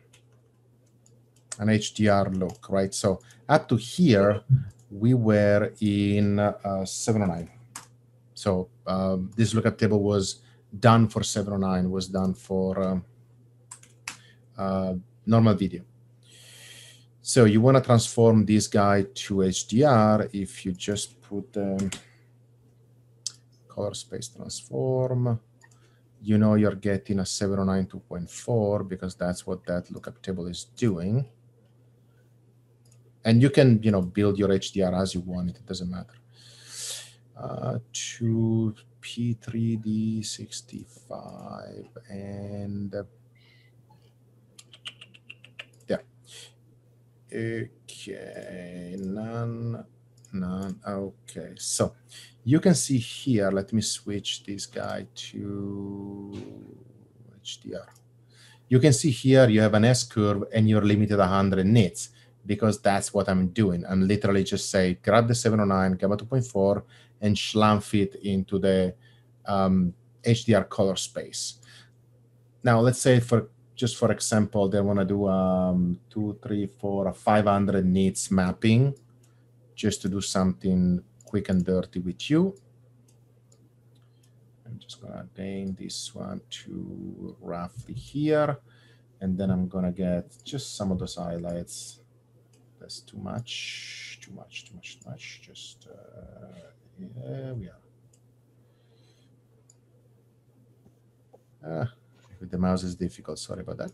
HDR look, right? So up to here, we were in 709. So this lookup table was done for 709, was done for normal video. So you want to transform this guy to HDR. If you just put color space transform, you know you're getting a 709 2.4 because that's what that lookup table is doing. And you can, build your HDR as you want it. It doesn't matter. To P3D65 and okay, none, okay. So you can see here, let me switch this guy to HDR. You can see here you have an S-curve and you're limited 100 nits because that's what I'm doing. I'm literally just say, grab the 709, gamma 2.4, and schlamp it into the HDR color space. Now, let's say just for example, they want to do 2, 3, 4, 500 nits mapping just to do something quick and dirty with you. I'm just going to name this one to roughly here. And then I'm going to get just some of those highlights. That's too much. Just, yeah, we are. With the mouse is difficult, sorry about that.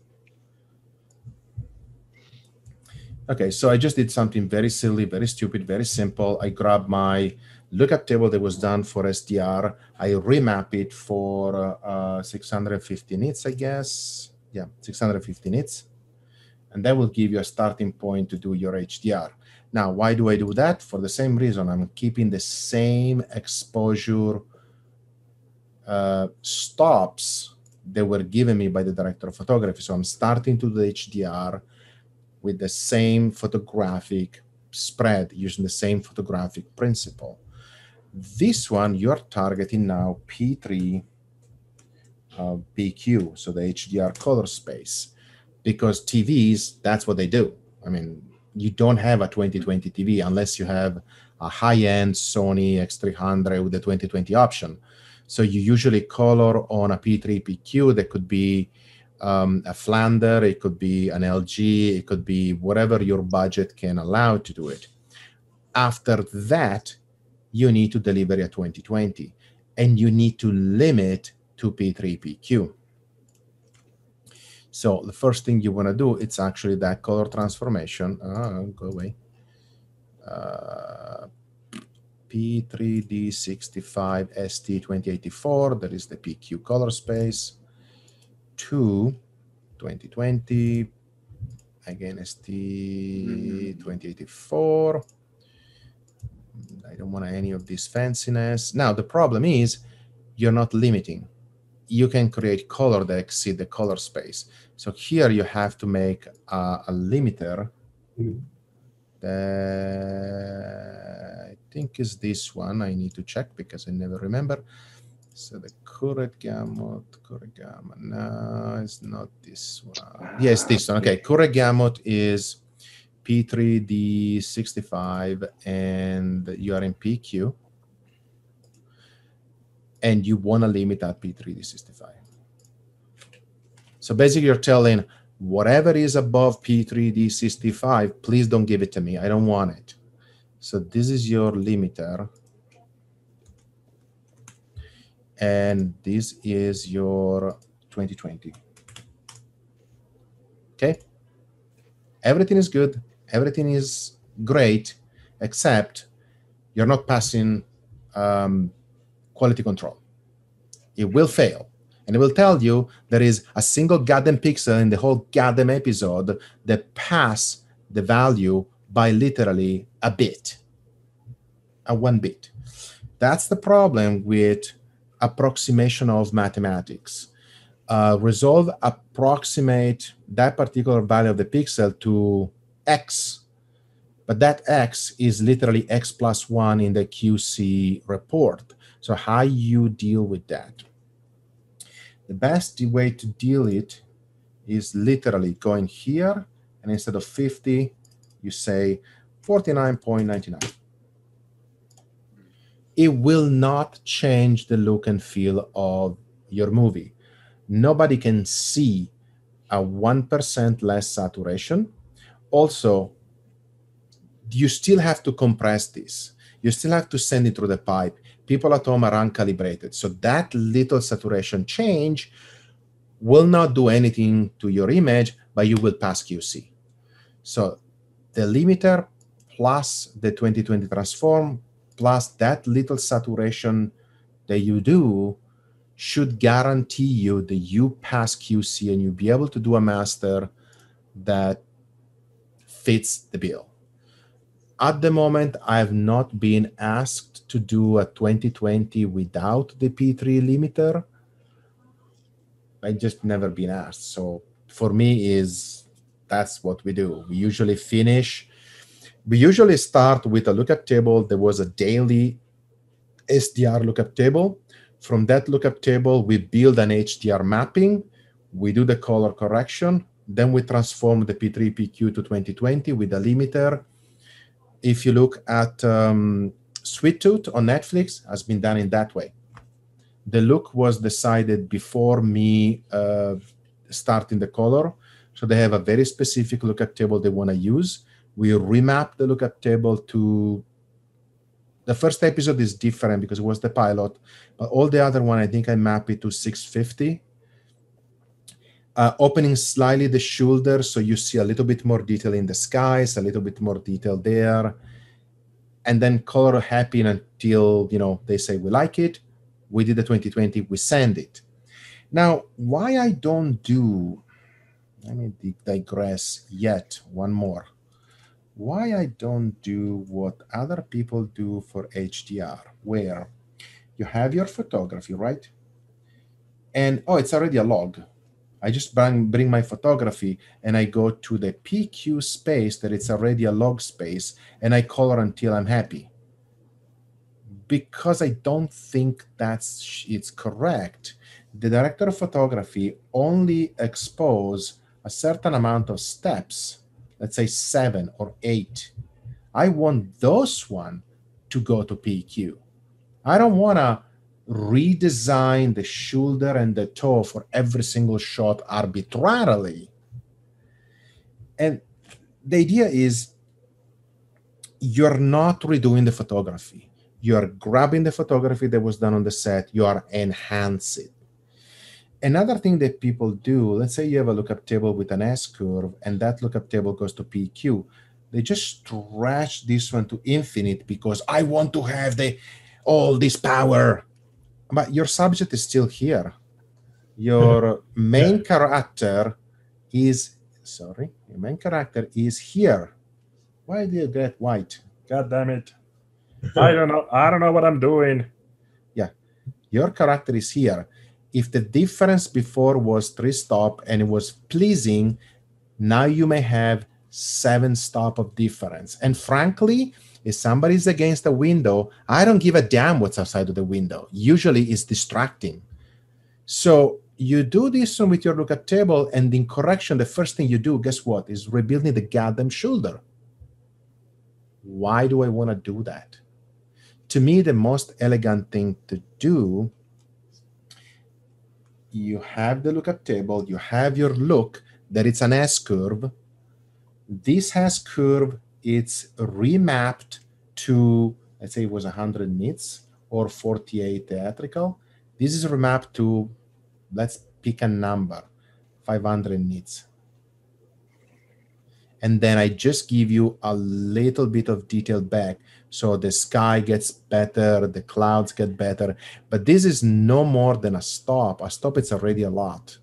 Okay, so I just did something very silly, very stupid, very simple. I grabbed my lookup table that was done for SDR. I remap it for 650 nits, I guess. Yeah, 650 nits. And that will give you a starting point to do your HDR. Now, why do I do that? For the same reason. I'm keeping the same exposure stops that were given me by the director of photography. So I'm starting to do the HDR. with the same photographic spread, using the same photographic principle. This one, you're targeting now P3 PQ, so the HDR color space, because TVs, that's what they do. I mean, you don't have a 2020 TV unless you have a high-end Sony X300 with the 2020 option. So you usually color on a P3 PQ. That could be a Flander, it could be an LG, it could be whatever your budget can allow to do it. After that, you need to deliver a 2020, and you need to limit to P3 PQ. So the first thing you want to do, it's actually that color transformation. Go away. P3D65 ST2084, that is the PQ color space, to 2020, again ST2084. I don't want any of this fanciness. Now, the problem is you're not limiting. You can create color that exceed the color space. So here you have to make a limiter. I think is this one. I need to check because I never remember. So the correct gamut, no, it's not this one. Yes, this one. Okay, correct gamut is P3D65, and you are in PQ. And you want to limit at P3D65. So basically, you're telling whatever is above P3D65, please don't give it to me. I don't want it. So this is your limiter. And this is your 2020. Okay? Everything is good. Everything is great, except you're not passing quality control. It will fail. And it will tell you there is a single goddamn pixel in the whole goddamn episode that pass the value by literally a bit, a 1 bit. That's the problem with approximation of mathematics. Resolve approximate that particular value of the pixel to X, but that X is literally X plus 1 in the QC report. So how you deal with that? The best way to deal it is literally going here, and instead of 50, you say 49.99. It will not change the look and feel of your movie. Nobody can see a 1% less saturation. Also, you still have to compress this. You still have to send it through the pipe. People at home are uncalibrated. So that little saturation change will not do anything to your image, but you will pass QC. So the limiter plus the 2020 transform plus that little saturation that you do should guarantee you that you pass QC and you'll be able to do a master that fits the bill. At the moment, I have not been asked to do a 2020 without the P3 limiter. I just never been asked. So for me, that's what we do. We usually start with a lookup table. There was a daily SDR lookup table. From that lookup table, we build an HDR mapping. We do the color correction. Then we transform the P3 PQ to 2020 with a limiter. If you look at Sweet Tooth on Netflix, has been done in that way. The look was decided before me starting the color. So they have a very specific lookup table they want to use. We remap the lookup table to... The first episode is different because it was the pilot. But all the other one, I think I map it to 650. Opening slightly the shoulder so you see a little bit more detail in the skies, a little bit more detail there. And then color happy until, they say we like it. We did the 2020, we send it. Now, why I don't do, let me digress yet one more. Why I don't do what other people do for HDR, where you have your photography, right? And, it's already a log. I just bring my photography and I go to the PQ space that it's already a log space, and I color until I'm happy. Because I don't think it's correct. The director of photography only expose a certain amount of steps, let's say 7 or 8. I want those one to go to PQ. I don't want to redesign the shoulder and the toe for every single shot arbitrarily. And the idea is you're not redoing the photography. You're grabbing the photography that was done on the set, you are enhancing. Another thing that people do, let's say you have a lookup table with an S-curve, and that lookup table goes to PQ. They just stretch this one to infinite because I want to have all this power. But your subject is still here. Your main character is, your main character is here. Why do you get white? God damn it. I don't know what I'm doing. Yeah, your character is here. If the difference before was 3 stops and it was pleasing, now you may have 7 stops of difference. And frankly, if somebody's against a window, I don't give a damn what's outside of the window. Usually it's distracting. So you do this one with your lookup table, and in correction, the first thing you do, guess what, is rebuilding the goddamn shoulder. Why do I want to do that? To me, the most elegant thing to do, you have the lookup table, you have your look, that it's an S-curve. This S-curve, it's remapped to, let's say it was 100 nits or 48 theatrical. This is remapped to, let's pick a number, 500 nits. And then I just give you a little bit of detail back. So the sky gets better, the clouds get better. But this is no more than a stop. A stop, it's already a lot.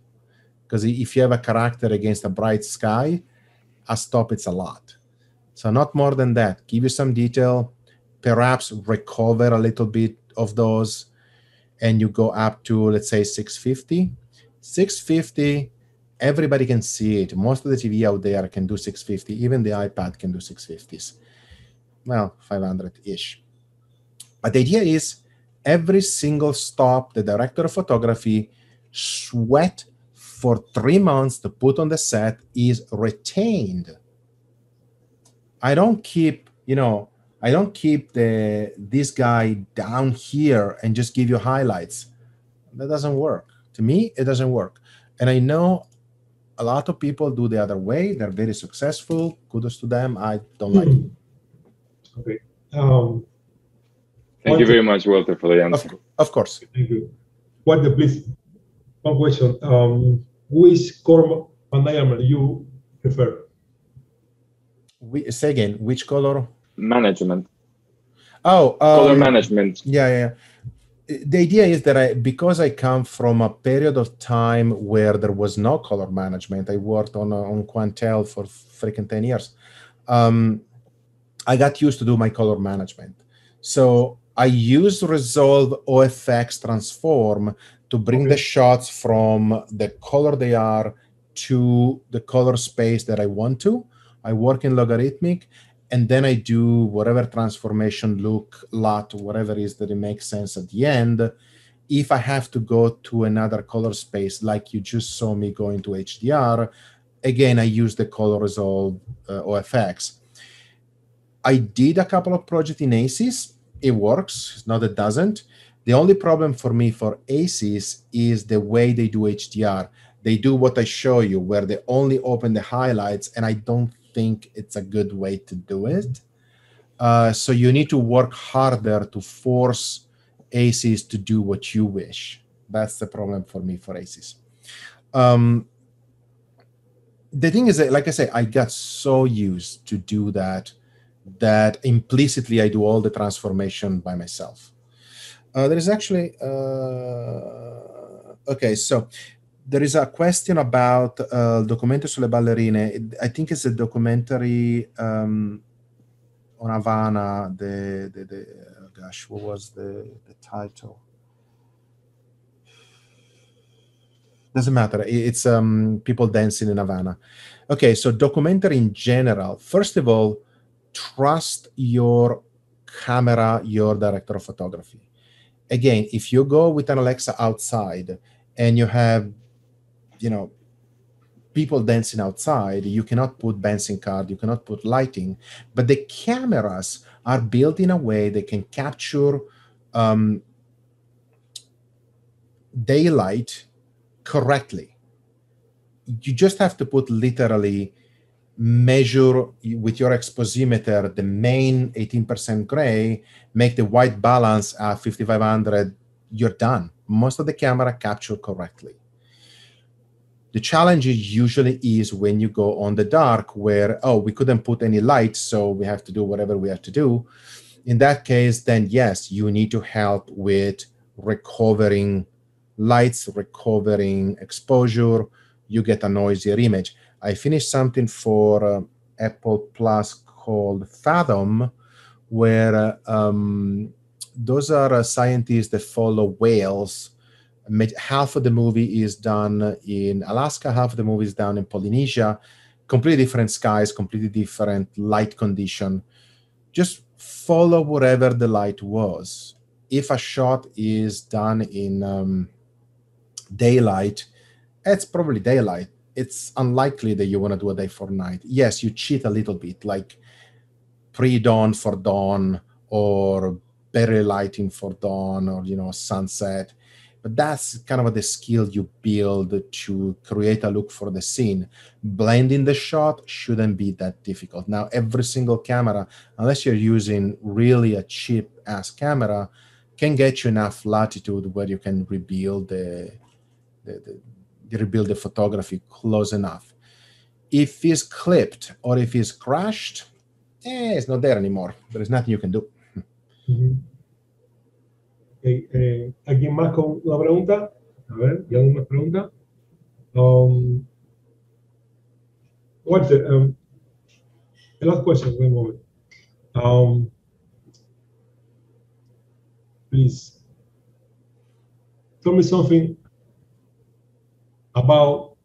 Because if you have a character against a bright sky, a stop, it's a lot. So not more than that. Give you some detail, perhaps recover a little bit of those, and you go up to, let's say, 650. 650, everybody can see it. Most of the TV out there can do 650. Even the iPad can do 650s. Well, 500-ish. But the idea is every single stop the director of photography sweat for 3 months to put on the set is retained. I don't keep, this guy down here and just give you highlights. That doesn't work. To me, it doesn't work. And I know a lot of people do the other way. They're very successful. Kudos to them. I don't like it. Okay. Thank you very much, Walter, for the answer. Of course. Thank you. Walter, please, one question. Which color diagram you prefer? Say again, which color? Management. Oh, color management. Yeah. The idea is that because I come from a period of time where there was no color management, I worked on Quantel for freaking 10 years. I got used to do my color management. So I use Resolve OFX Transform to bring the shots from the color they are to the color space that I want to. I work in logarithmic, and then I do whatever transformation, look, lot, whatever it is that it makes sense at the end. If I have to go to another color space, like you just saw me going to HDR, again, I use the Color Resolve OFX. I did a couple of projects in ACES. It works. It's not that it doesn't. The only problem for me for ACES is the way they do HDR. They do what I show you, where they only open the highlights, and I don't think it's a good way to do it. So you need to work harder to force ACES to do what you wish. That's the problem for me for ACES. The thing is that, like I say, I got so used to do that implicitly I do all the transformation by myself. There is actually, okay, so there is a question about Documento sulle ballerine. I think it's a documentary on Havana. Oh gosh, what was the title? Doesn't matter. It's people dancing in Havana. Okay, so documentary in general. First of all, trust your camera, your director of photography. Again, if you go with an Alexa outside and you have, people dancing outside, you cannot put dancing card, you cannot put lighting, but the cameras are built in a way they can capture daylight correctly. You just have to put literally measure with your exposimeter the main 18% gray, make the white balance at 5500, you're done. Most of the camera capture correctly. The challenge usually is when you go on the dark where, oh, we couldn't put any light, so we have to do whatever we have to do. In that case, then yes, you need to help with recovering lights, recovering exposure. You get a noisier image. I finished something for Apple Plus called Fathom, where those are scientists that follow whales. Half of the movie is done in Alaska, half of the movie is done in Polynesia. Completely different skies, completely different light condition. Just follow whatever the light was. If a shot is done in daylight, it's probably daylight. It's unlikely that you want to do a day for night. Yes, you cheat a little bit, like pre-dawn for dawn, or barely lighting for dawn, or sunset. But that's kind of the skill you build to create a look for the scene. Blending the shot shouldn't be that difficult. Now, every single camera, unless you're using really a cheap-ass camera, can get you enough latitude where you can rebuild rebuild the photography close enough. If it's clipped or if it's crashed, it's not there anymore. There is nothing you can do. Okay, ¿alguien más con una pregunta? A ver, ¿y alguna más pregunta? Walter, the last question, one moment. Please, tell me something about.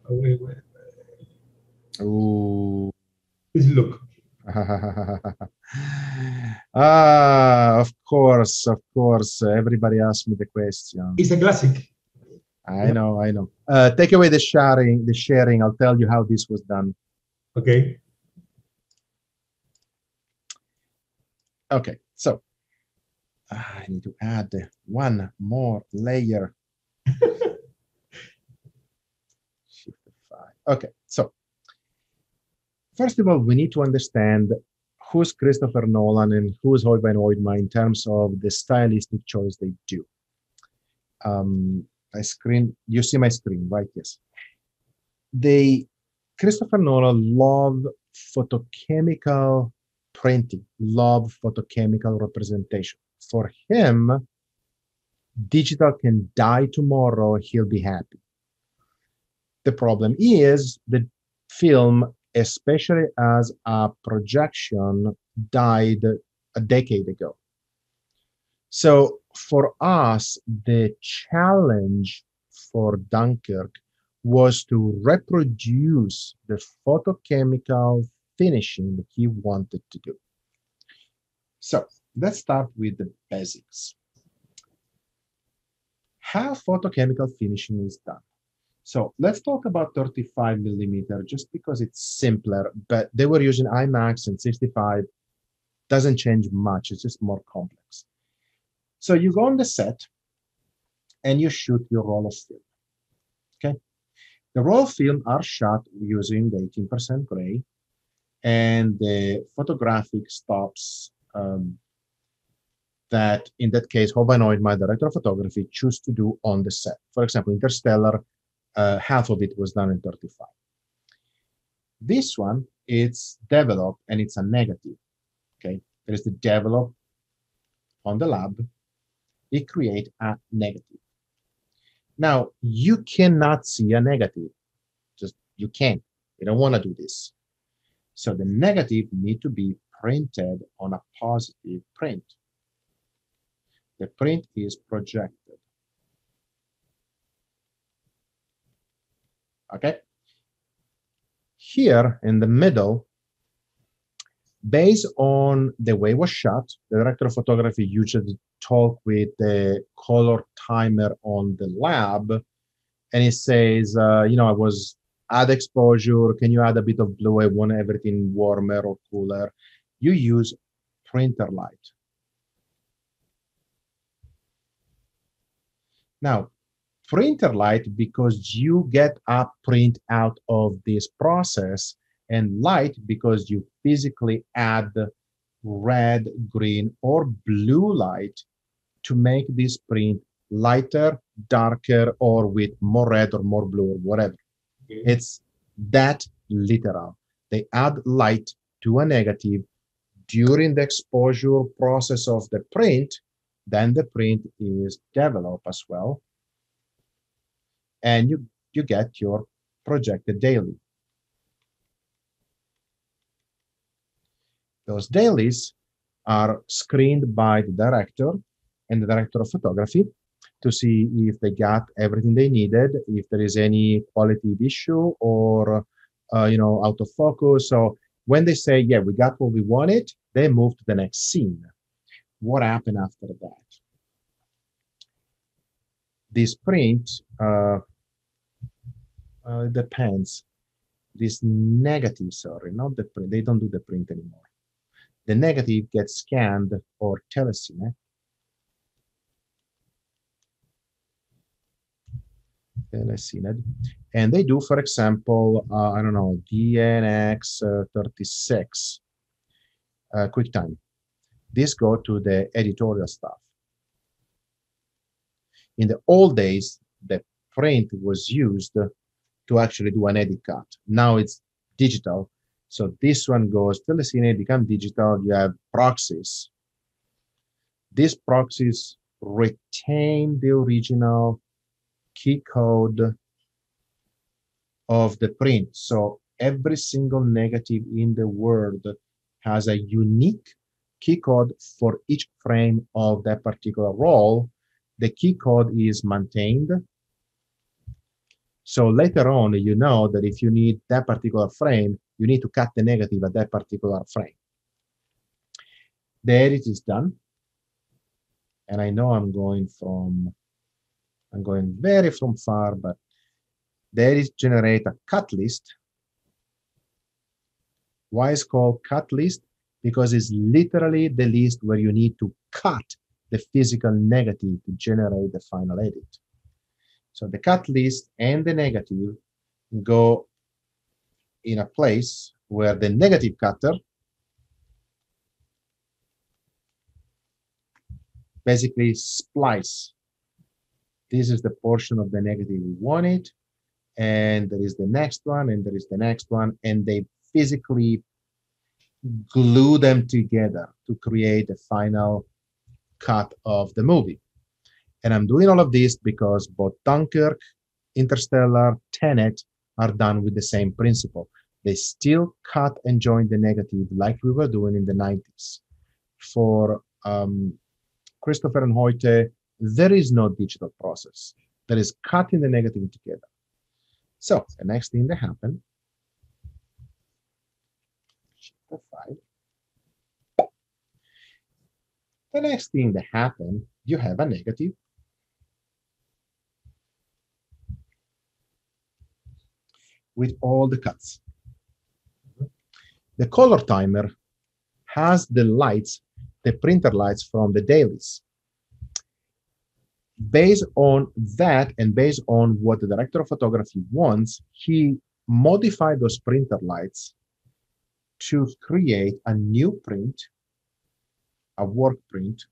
Wait. Ooh. Please look. Of course. Everybody asks me the question. It's a classic. I know. Take away the sharing. I'll tell you how this was done. Okay. Okay, so I need to add one more layer. Shift 5. Okay, so first of all, we need to understand who's Christopher Nolan and who's Holbein Oidma in terms of the stylistic choice they do. You see my screen, right? Yes. Christopher Nolan loved photochemical printing, loved photochemical representation. For him, digital can die tomorrow, he'll be happy. The problem is the film, especially as a projection, died a decade ago. So for us, the challenge for Dunkirk was to reproduce the photochemical finishing that he wanted to do. So let's start with the basics. How photochemical finishing is done. So let's talk about 35 millimeter just because it's simpler, but they were using IMAX and 65. Doesn't change much, it's just more complex. So you go on the set and you shoot your roll of film, okay? The roll of film are shot using the 18% gray, and the photographic stops that, in that case, Holbein Oidma, director of photography, choose to do on the set. For example, Interstellar, half of it was done in 35. This one, it's developed and it's a negative, okay? There is the develop on the lab, it create a negative. Now, you cannot see a negative, just you can't, you don't want to do this. So the negative need to be printed on a positive print. The print is projected. Okay. Here in the middle, based on the way it was shot, the director of photography usually talk with the color timer on the lab, and he says, you know, I was add exposure. Can you add a bit of blue? I want everything warmer or cooler. You use printer light. Now, printer light, because you get a print out of this process, and light because you physically add red, green, or blue light to make this print lighter, darker, or with more red or more blue or whatever. Okay. It's that literal. They add light to a negative during the exposure process of the print, then the print is developed as well, and you get your projected daily. Those dailies are screened by the director and the director of photography to see if they got everything they needed, if there is any quality issue or you know, out of focus. So when they say, yeah, we got what we wanted, they move to the next scene. What happened after that? This print depends. This negative, sorry, not the print. They don't do the print anymore. The negative gets scanned or telecine. And they do, for example, I don't know, DNX 36 QuickTime. This go to the editorial stuff. In the old days, the print was used to actually do an edit cut. Now it's digital. So this one goes telecine, become digital. You have proxies. These proxies retain the original key code of the print. So every single negative in the world has a unique key code for each frame of that particular roll. The key code is maintained. So later on, you know that if you need that particular frame, you need to cut the negative at that particular frame. The edit is done. And I know I'm going very from far, but the edit generate a cut list. Why is it called cut list? Because it's literally the list where you need to cut the physical negative to generate the final edit. So the cut list and the negative go in a place where the negative cutter basically splice. This is the portion of the negative we wanted, and there is the next one, and there is the next one, and they physically glue them together to create the final cut of the movie. And I'm doing all of this because both Dunkirk, Interstellar, Tenet are done with the same principle. They still cut and join the negative like we were doing in the 90s. For Christopher and Hoyte, there is no digital process. There is cutting the negative together. So the next thing that happened, chapter 5. The next thing that happened, you have a negative. With all the cuts. The color timer has the lights, the printer lights from the dailies. Based on that and based on what the director of photography wants, he modified those printer lights to create a new print, a work print,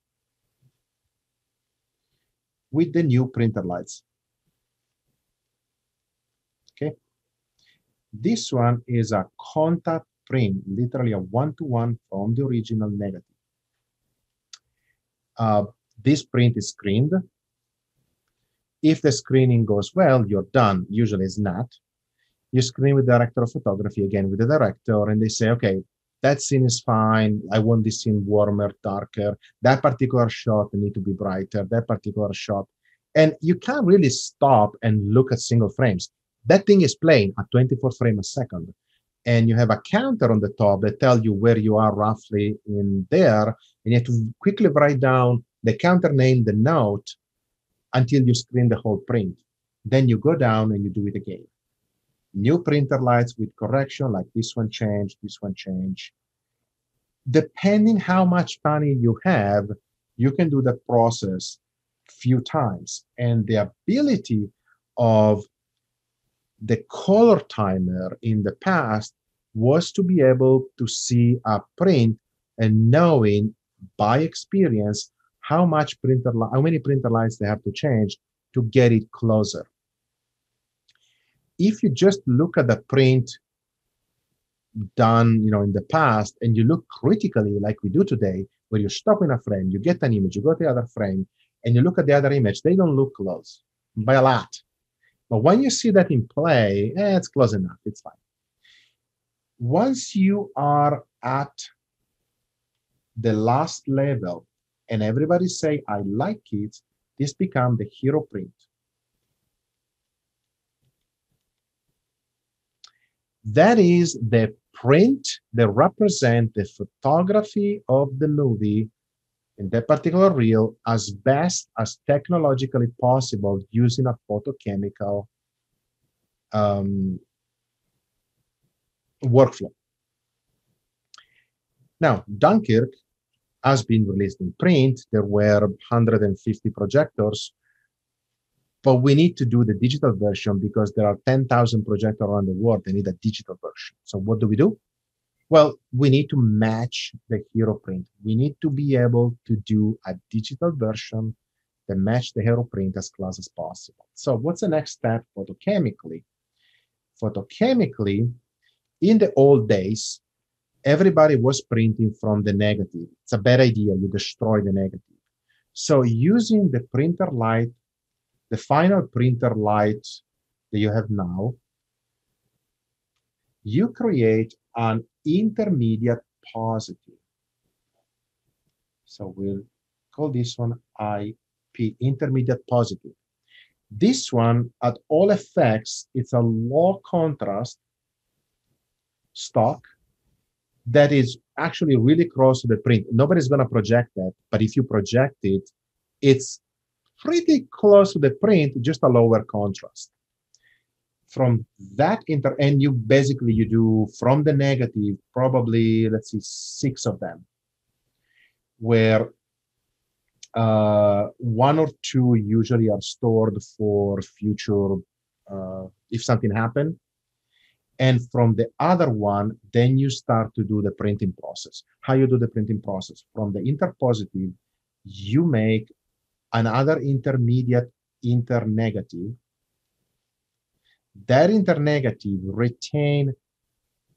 with the new printer lights. Okay. This one is a contact print, literally a one-to-one from the original negative. This print is screened. If the screening goes well, you're done. Usually it's not. You screen with the director of photography again with the director, and they say, okay, that scene is fine. I want this scene warmer, darker. That particular shot need to be brighter, that particular shot. And you can't really stop and look at single frames. that thing is playing at 24 frames a second. And you have a counter on the top that tells you where you are roughly in there. And you have to quickly write down the counter name, the note, until you screen the whole print. Then you go down and you do it again. New printer lights with correction, like this one changed, this one changed. Depending how much money you have, you can do the process few times. And the ability of the color timer in the past was to be able to see a print and knowing by experience how many printer lights they have to change to get it closer. If you just look at the print done, in the past, and you look critically like we do today, where you stop in a frame, you get an image, you go to the other frame, and you look at the other image, they don't look close by a lot. But when you see that in play, it's close enough, it's fine. Once you are at the last level and everybody say, I like it, this becomes the hero print. That is the print that represents the photography of the movie in that particular reel as best as technologically possible using a photochemical workflow. Now, Dunkirk has been released in print. There were 150 projectors, but we need to do the digital version because there are 10,000 projectors around the world. They need a digital version. So what do? Well, we need to match the hero print. We need to be able to do a digital version that match the hero print as close as possible. So what's the next step photochemically? Photochemically, in the old days, everybody was printing from the negative. It's a bad idea. You destroy the negative. So using the printer light, the final printer light that you have now, you create an intermediate positive. So we'll call this one IP, intermediate positive. This one, at all effects, it's a low contrast stock that is actually really close to the print. Nobody's going to project that, but if you project it, it's pretty close to the print, just a lower contrast. From that and you do from the negative, probably, let's see, 6 of them, where 1 or 2 usually are stored for future, if something happened. And from the other one, then you start to do the printing process. How you do the printing process? From the interpositive, you make another intermediate internegative. That internegative retain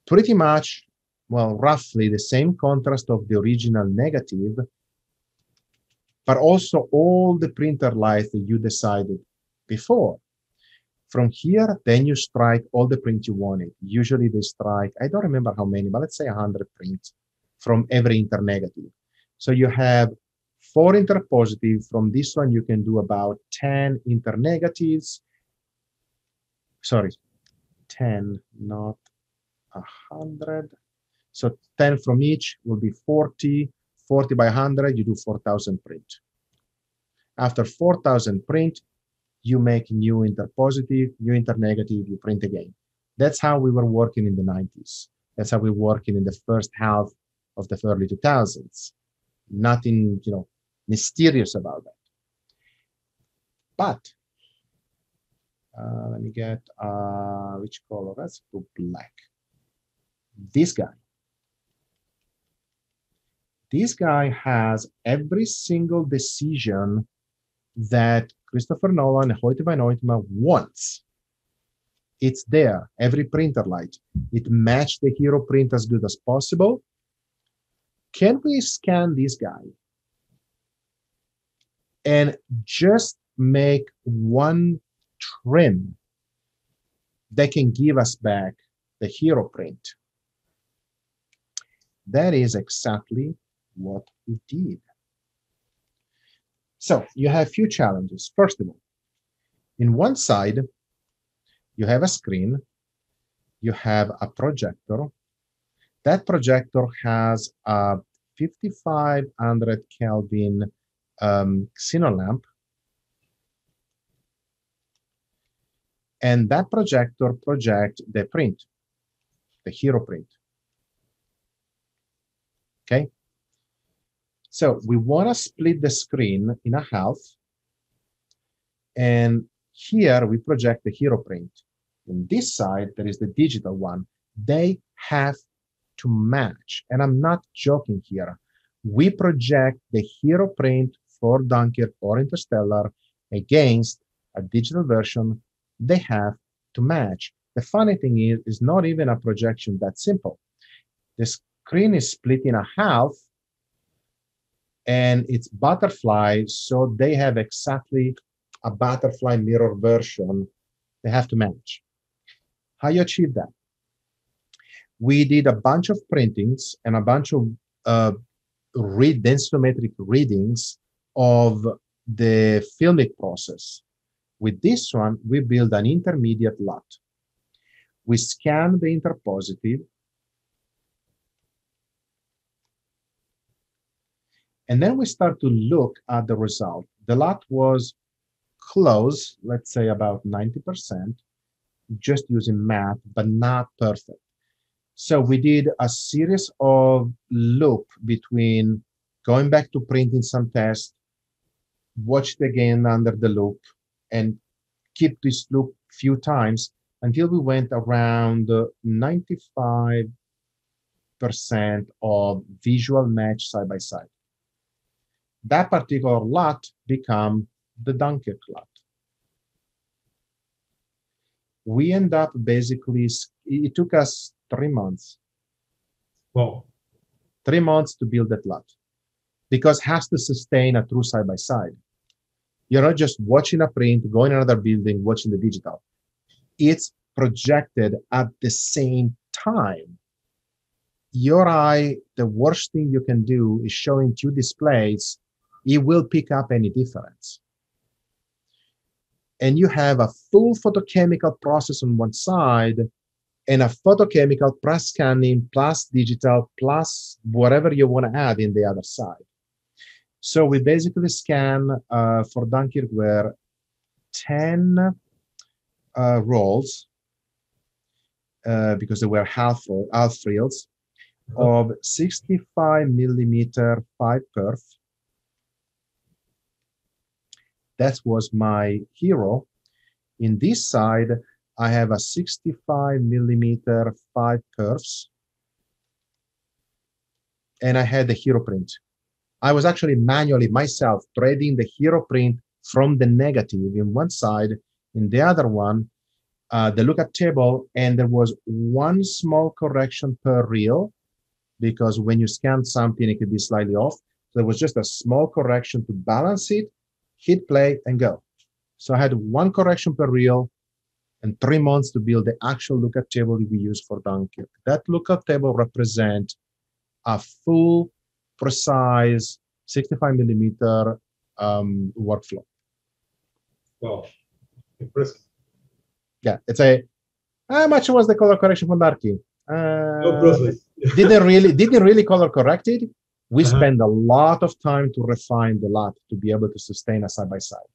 pretty much, well, roughly the same contrast of the original negative, but also all the printer lights that you decided before. From here, then you strike all the prints you wanted. Usually they strike, I don't remember how many, but let's say 100 prints from every internegative. So you have 4 interpositive. From this one, you can do about 10 internegatives. Sorry, 10, not 100. So 10 from each will be 40. 40 by 100, you do 4,000 print. After 4,000 print, you make new interpositive, new internegative, you print again. That's how we were working in the 90s. That's how we were working in the first half of the early 2000s. Nothing, mysterious about that. But let me get which color. Let's go black. This guy has every single decision that Christopher Nolan and Hoyte van Hoytema wants. It's there, every printer light. It matched the hero print as good as possible. Can we scan this guy and just make one trim that can give us back the hero print? That is exactly what we did. So you have a few challenges. First of all, in one side, You have a screen, you have a projector. That projector has a 5500 Kelvin xenon lamp. And that projector projects the print, the hero print. Okay? So we want to split the screen in a half. And here we project the hero print. On this side, there is the digital one. They have to match. And I'm not joking here. We project the hero print for Dunkirk or Interstellar against a digital version. They have to match. The funny thing is, it's not even a projection that simple. The screen is split in a half, and it's butterfly, so they have exactly a butterfly mirror version. They have to match. How you achieve that? We did a bunch of printings and a bunch of densitometric readings of the filmic process. With this one, we build an intermediate lot. We scan the interpositive, and then we start to look at the result. The lot was close, let's say about 90%, just using math, but not perfect. So we did a series of loop between going back to printing some tests, watch it again under the loop, and keep this loop few times until we went around 95% of visual match side by side. That particular lot became the Dunkirk lot. We end up basically, it took us 3 months. Wow. 3 months to build that lot, because it has to sustain a true side by side. You're not just watching a print, going to another building, watching the digital. It's projected at the same time. Your eye, the worst thing you can do is showing two displays. It will pick up any difference. And you have a full photochemical process on one side and a photochemical plus scanning plus digital plus whatever you want to add in the other side. So we basically scan for Dunkirk were 10 rolls because they were half reels of 65 millimeter 5 perf. That was my hero. In this side, I have a 65 millimeter 5 perfs, and I had the hero print. I was actually manually myself threading the hero print from the negative in one side, in the other one, the lookup table, and there was one small correction per reel, because when you scan something, it could be slightly off. So there was just a small correction to balance it, hit play, and go. So I had one correction per reel and 3 months to build the actual lookup table we use for Dunkirk. That lookup table represents a full, precise 65 millimeter workflow. Wow, impressive. Yeah, it's a, how much was the color correction for Darky? No process. didn't really color correct it. We spend a lot of time to refine the lot to be able to sustain a side by side.